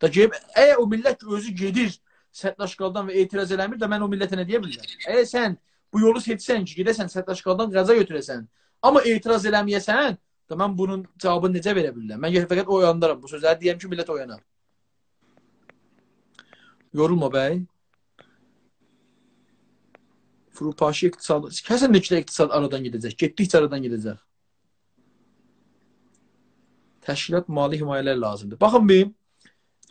Da gelib, o millət özü gedir Sətdaşqaldan və etiraz eləmir də mən o millətə nə deyə bilirəm? Sən bu yolu seçsən ki, gedəsən Sətdaşqaldan qəza götürəsən, amma etiraz eləməyəsən, da mən bunun cavabını necə verə bilirəm? Mən fəqət oyandaram. Bu sözləri deyəm ki, millət oyanar. Yorulma bəy. Furupaşi iqtisad, kəsən də iqtisad aradan gedəcək. Getdikcə aradan gedəcək. Təşkilat mali himayələr lazımdır. Baxın bir,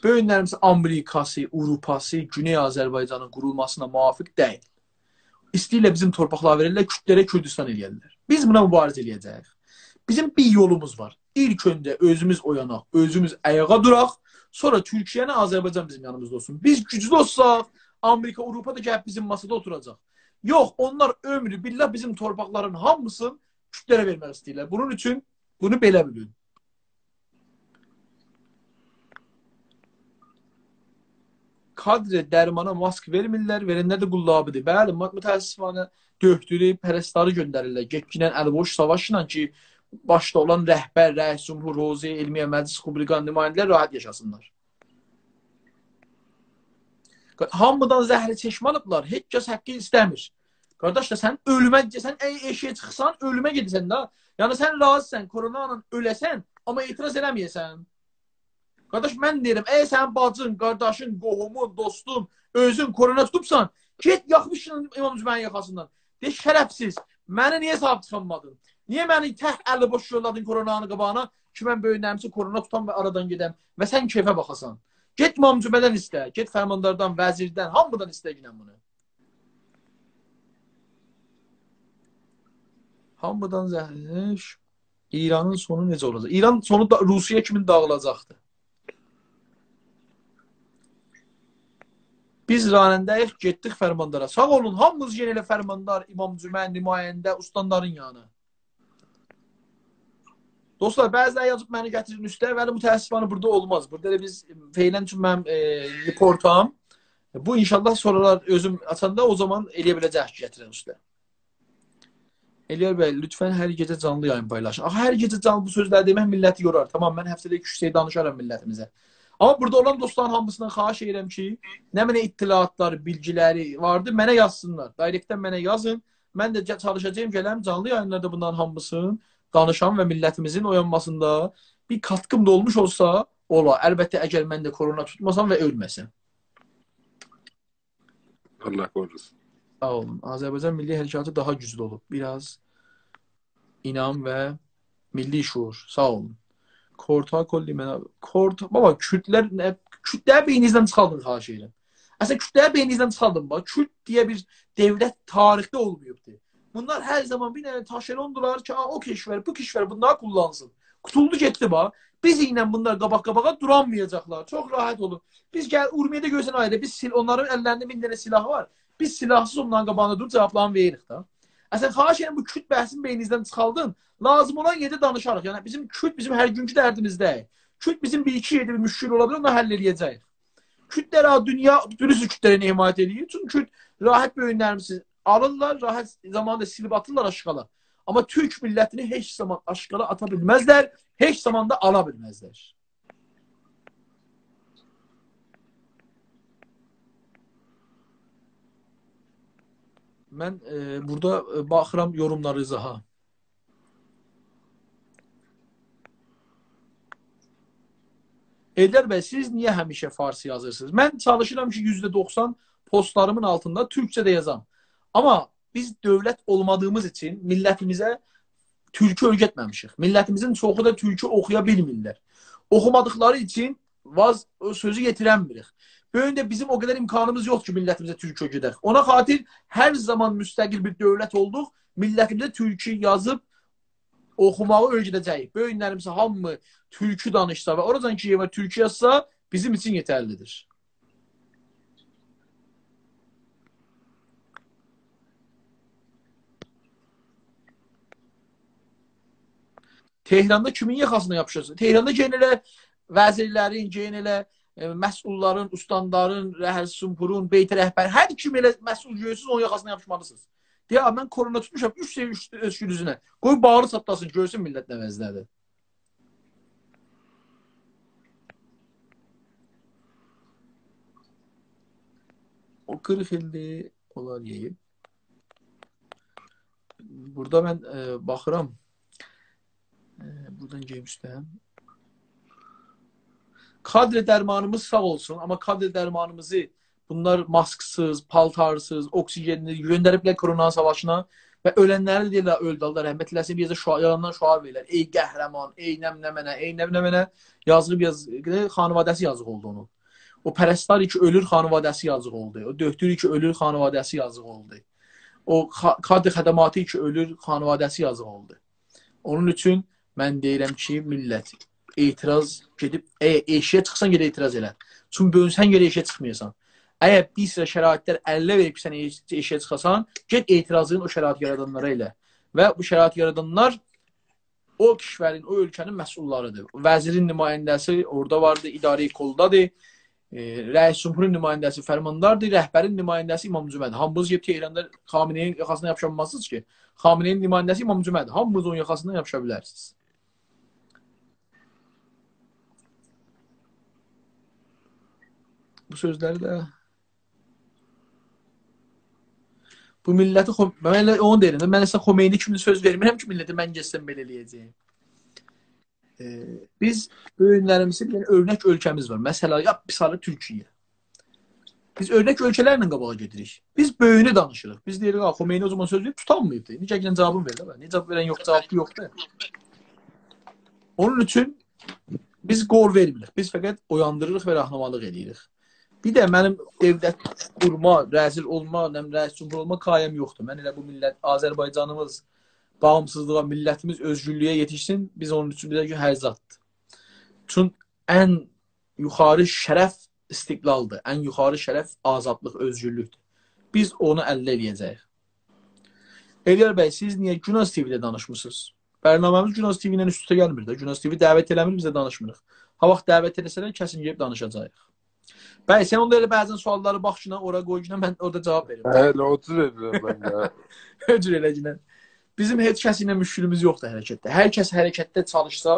böyünlərimiz Amerikası, Avropası, Güney Azərbaycanın qurulmasına müvafiq deyil. İstəyirlər bizim torpaqlar verirlər, Kürdlərə Kürdistan eləyərlər. Biz buna mübarizə eləyəcəyik. Bizim bir yolumuz var. İlk öncə özümüz oyanaq, özümüz ayağa duraq, sonra Türkiyəni, Azərbaycan bizim yanımızda olsun. Biz güclü olsaq, Amerika, Avropa da gəlib bizim masada oturacaq. Yox, onlar ömrü billah bizim torpaqların hamısını Kürdlərə vermək istəyirlər. Bunun üçün bunu belə bilin. Kadre dərmana mask vermirlər, verənlər də qullabıdır. Bəli, mütəəssifanə döhdürüb, pərəstları göndərirlər. Getginən əliboş savaşla ki, başda olan rəhbər, rəis, cumhur, rozi, elmiyə, məclis, kubriqan, nümayəndələr rahat yaşasınlar. Hamıdan zəhri çeşmə alıblar, heç kəs haqqı istəmir. Qardaş da sən ölümə, sən eşiyə çıxsan, ölümə gedirsən da. Yəni sən razısən, koronanla öləsən, amma etiraz eləməyəsən. Qardaş, mən deyirəm, sən bacın, qardaşın, qohumun, dostun, özün korona tutubsan, get yaxmışsın imam-cümənin yaxasından. De, şərəfsiz, məni niyə sahib çıxanmadın? Niyə məni tək əli boş yolladın koronanın qabağına ki, mən böyünlərimsi korona tutan və aradan gedəm və sən keyfə baxasan? Get imam-cümədən istə, get fərmandardan, vəzirdən, hamıdan istə günən bunu. Hamıdan zəhriş, İranın sonu necə olacaq? İran sonu Rusiya kimi dağılacaqdır. Biz ranəndəyik, getdik fərmandara. Sağ olun, hamımız yenə elə fərmandar, imam-cümən, nümayəndə, ustanların yanı. Dostlar, bəziləri yazıb məni gətirin üstə, vəli mütəəssifanı burada olmaz. Burada da biz feylən üçün mən reportam. Bu inşallah sorular özüm açanda o zaman eləyə biləcək ki, gətirin üstə. Eliyar bəy, lütfən hər gecə canlı yayın paylaşın. Hər gecə canlı bu sözləri demək milləti yorar. Tamam, mən həftədə 2-3 şey danışaram millətimizə. Amma burada olan dostların hamısından xahiş edirəm ki, nə mənə ittilatları, bilgiləri vardı, mənə yazsınlar. Direktdən mənə yazın. Mən də çalışacağım gələm canlı yayınlarda bunların hamısını danışam və millətimizin oyanmasında bir katkım da olmuş olsa, ola. Əlbəttə, əgər mən də korona tutmasam və ölməsəm. Allah qorusun. Sağ olun. Azərbaycan milli hərəkatı daha güclü olub. Biraz inam və milli şuur. Sağ olun. Baba, Kürdlər beyninizdən çıxaldın, xahiş edirəm. Əslən kütləyə beyninizdən çıxardın. Bax, Kürt deyə bir devlət tarixdə olmayıbdır. Bunlar hər zaman bir dənə taşerondular ki, o keşvər, bu keşvər bunlar kullansın. Qutuldu getdi bax. Biz ilə bunlar qabaq-qabağa duranmayacaqlar. Çox rahat olun. Biz gəl Urmiyədə görsən ayda biz onların əllərində 1000 dənə silah var. Biz silahsız onların qabağında durub cavablarını veririk da. Əslən xahiş edirəm bu Kürt bəhsini beyninizdən çıxaldın. Lazım olan yerdə danışarıq. Yəni bizim Kürt bizim hər günkü dərdimizdəyik. Kürt bizim bir-iki yerdə bir müşkül ola bilər, onu həll edəcəyik. Kürtlər dünya dürüst Kürtlərə himayət edir. Çünki Kürt rahat böyünlərimizi alırlar, rahat zamanında silib atırlar aşkala. Ama Türk millətini heç zaman aşkala ata bilməzlər, heç zaman da ala bilməzlər. Mən burada baxıram yorumlarınıza. Eldar bəy, siz niyə həmişə farsi yazırsınız? Mən çalışıram ki, %90 postlarımın altında Türkçədə yazam. Amma biz dövlət olmadığımız için millətimizə türkü öyrətməmişik. Millətimizin çoxu da türkü oxuya bilmirlər. Oxumadıkları için sözü yetirənmirik. Böyündə bizim o qədər imkanımız yoxdur ki, millətimizə türkü öyrədək. Ona xatir hər zaman müstəqil bir dövlət olduq. Millətimizə türkü yazıb oxumağı öyrədəcəyik. Böyünlərimizə hamı türkü danışsa və oradan ki, türkü yazsa bizim için yeterlidir. Tehranda kimin yaxasına yapışırsın? Tehranda gen elə vəzirlərin, gen elə məsulların, ustandarın, rəhər-sümpurun, beyt rəhbər, hər kim elə məsul görürsünüz, onun yaxasına yapışmalısınız. Deyə, mən korona tutmuşam 3 sev öskürüzünə. Qoy bağırı çatlasın, görsün millət nə vəzdədir. O 40 ildir onlar yeyib. Burada mən baxıram. Buradan geymişdim. Kadre dərmanımız sağ olsun. Amma kadre dərmanımızı bunlar masksız, paltarsız, oksigenli göndəriblər korona savaşına və ölənləri deyirlər öldülər. Rəhmət eləsin bir yalandan şuar verirlər. Ey qəhrəman, ey nəmnəmənə, ey nəmnəmənə yazıq xanvadəsi yazıq oldu onun. O pərəstlar ki ölür xanvadəsi yazıq oldu. O döktür ki ölür xanvadəsi yazıq oldu. O kadre xədəmatı ki ölür xanvadəsi yazıq oldu. Onun üçün mən deyirəm ki, millət etiraz gedib, eşiyə çıxsan gedə etiraz elə. Çünki bölünsən gedə eşiyə çıxmayasan. Əgər bir sıra şəraitlər əllə verib ki, sən eşiyə çıxasan, get etirazın o şərait yaradanlara elə. Və bu şərait yaradanlar o kişilərin, o ölkənin məsullarıdır. Vəzirin nümayəndəsi orada vardı, idarə-i koldadır. Rəis-Cumhurun nümayəndəsi fərmandardır, rəhbərin nümayəndəsi İmam Cümədir. Hamımız gəlib Tehranda Xameneyin yaxasına yapışamazsınız ki. Xameneyin nümayəndəsi İmam Cümədir. Hamımız onun yaxasından yapışa bilərsiniz. Bu sözləri də bu milləti mən onu deyirəm. Mən isə Xomeyni kimi söz vermirəm ki, milləti mən geçsəm belə eləyəcəyim. Biz böyünlərimizin yəni, örnək ölkəmiz var. Məsələ, misali Türkiyə. Biz örnək ölkələrlə qabağa gedirik. Biz böyünü danışırıq. Biz deyirik, Xomeyni o zaman söz verib tutanmayıbdır. Necə gələn cavabını verir. Necə cavab verən yox, cavabı yoxdur. Onun üçün biz qol vermirik. Biz fəqət oyandırırıq və rəhnamalıq edirik. Bir də mənim devlət qurma, rəzil olma, rəis-cumhur olma qayəm yoxdur. Mən elə bu millət, Azərbaycanımız bağımsızlığa, millətimiz özgürlüyə yetişsin, biz onun üçün bir də ki, hər zatdır. Çünki ən yuxarı şərəf istiqlaldır. Ən yuxarı şərəf azadlıq, özgürlükdür. Biz onu əldə edəcəyik. Eldar bəy, siz niyə Günaz TV-də danışmısınız? Bərnaməmiz Günaz TV ilə üst-üstə gəlmir də. Günaz TV dəvət eləmir, bizə danışmırıq. Ha vaxt dəvət eləsələr, kəsin gəlib danışacağıq. Bəy, sən onda elə bəzən sualları bax ki, oraya qoy ki, mən orada cavab verim. Hələ otur edirəm mən də. Öcür elə ki. Bizim heç kəs ilə müşkülümüz yoxdur hərəkətdə. Hər kəs hərəkətdə çalışsa,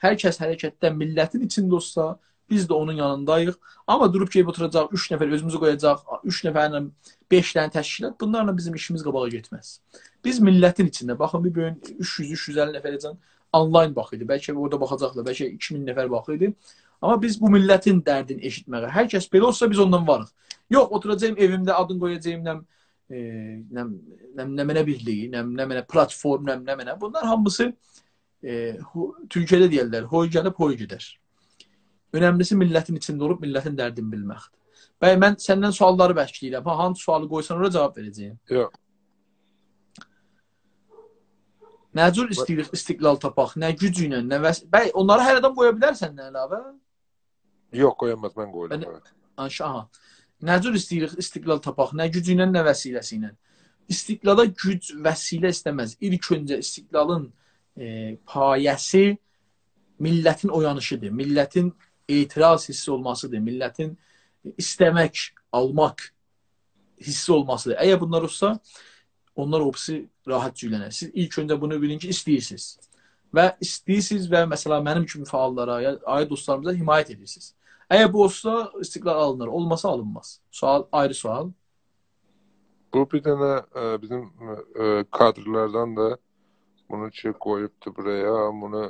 hər kəs hərəkətdə millətin içində olsa, biz də onun yanındayıq. Amma durub gəlib oturacaq, 3 nəfər özümüzü qoyacaq, 3 nəfərlə 5 dənə təşkilat, bunlarla bizim işimiz qabağa getməz. Biz millətin içində, baxın, bir bugün 300-350 nəfərəcən online baxıydı. Bəlkə orada baxacaqlar, bəlkə 2000 nəfər baxıydı. Amma biz bu millətin dərdini eşitməyə, hər kəs belə olsa biz ondan varıq. Yox, oturacağım evimdə, adını qoyacağım, nə mənə birliyi, nə mənə platform, nə mənə. Bunlar hamısı Türkiyədə deyərlər, hoy gəlib, hoy gedər. Önəmlisi millətin içində olub, millətin dərdini bilməkdir. Bəy, mən səndən sualları bəkləyirəm. Hansı sualı qoysan oraya cavab verəcəyim. Yox. Nə cür istəyirik istiqlal tapaq? Nə gücü ilə, nə bəy, onları hər adam qoya bilərsən nə əlavə? Yox, qoyamaz, mən qoyuram. Evet. Aha. Nə cür istəyirik istiqlal tapaq? Nə gücü ilə, nə vəsiləsi ilə? İstiqlala güc, vəsilə istəməz. İlk öncə istiqlalın payəsi millətin oyanışıdır. Millətin etiraz hissi olmasıdır. Millətin istəmək, almaq hissi olmasıdır. Əgər bunlar olsa, onlar opsi rahat cüylənər. Siz ilk öncə bunu bilin ki, istəyirsiniz. Və istəyirsiniz və məsələ mənim kimi fəallara, ayrı dostlarımıza himayət edirsiniz. Əgər bu olsa, istiqlal alınır. Olmasa alınmaz. Sual, ayrı sual. Bu bir dənə bizim kadrlardan da bunu qoyubdu buraya. Bunu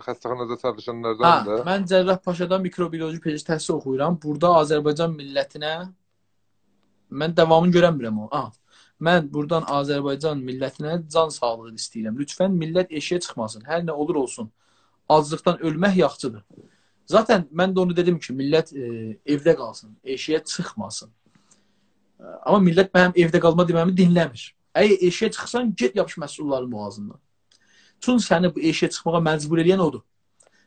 xəstəxanada çalışanlardan da. Mən Cərrahpaşadan mikrobiyoloji peşə təhsil oxuyuram. Burada Azərbaycan millətinə mən davamını görəmirəm o. Mən buradan Azərbaycan millətinə can sağlığı istəyirəm. Lütfən millət eşiyə çıxmasın. Hər nə olur olsun. Aclıqdan ölmək yaxşıdır. Zaten mən də onu dedim ki, millət evdə qalsın, eşiyə çıxmasın. Amma millət mənim evdə qalma deməmi dinləmir. Əgər eşiyə çıxsan, get yapış məsulların boğazından. Çünki səni bu eşiyə çıxmağa məcbur edən odur.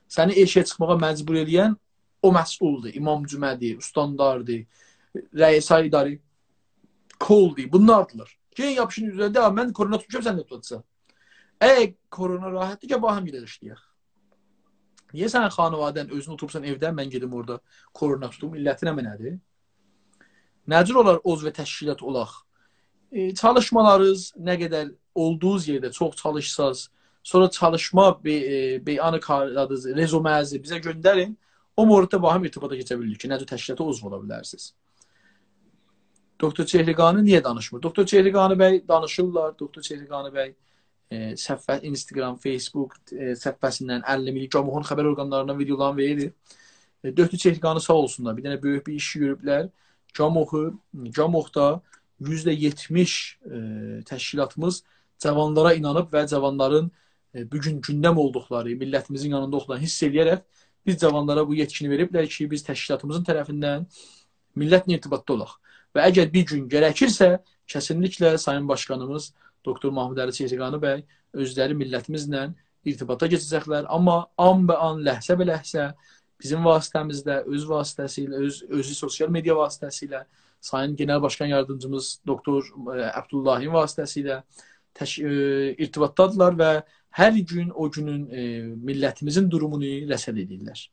Səni eşiyə çıxmağa məcbur edən o məsuldur. İmam Cümədir, Ustandardır, Rəisay idarə, Koldur. Bunlardılar. Gen yapışın üzərində, mən korona tutacağım, sən də tutacaqsan. Əgər korona rahatdır ki, baham gedər işləyək. Niyə sən xanıvadən özünü oturursan evdə, mən gedim orada korona tutum, illətinə mənədir? Nəcür olar oz və təşkilat olaq? Çalışmalarınız nə qədər olduğunuz yerdə çox çalışsaz, sonra çalışma beyanı karladınız, rezumənizi bizə göndərin, o morda baham irtibata keçə bilirik ki, nəcür təşkilata uzv ola bilərsiniz. Doktor Çehriqani niyə danışmır? Doktor Çehriqani bəy danışırlar. Doktor Çehriqani bəy Instagram, Facebook səhifəsindən 50 millik Camuxun xəbər orqanlarına videolarını verir. Doktor Çehriqani sağ olsunlar. Bir dənə böyük bir iş görüblər. Camuxda %70 təşkilatımız cavanlara inanıb və cavanların bugün gündəm olduqları, millətimizin yanında olduqlarını hiss eləyərək biz cavanlara bu yetkini veriblər ki, biz təşkilatımızın tərəfindən millətlə irtibatda olaq. Və əgər bir gün gərəkirsə, kəsinliklə Sayın Başkanımız Doktor Mahmud Əli Çehriqani bəy özləri millətimizlə irtibata keçəcəklər. Amma an və an, ləhsə və ləhsə bizim vasitəmizdə, öz vasitəsilə, özü sosial media vasitəsilə, Sayın Genel Başkan Yardımcımız Doktor Əbdullahin vasitəsilə irtibatdadırlar və hər gün o günün millətimizin durumunu rəsəd edirlər.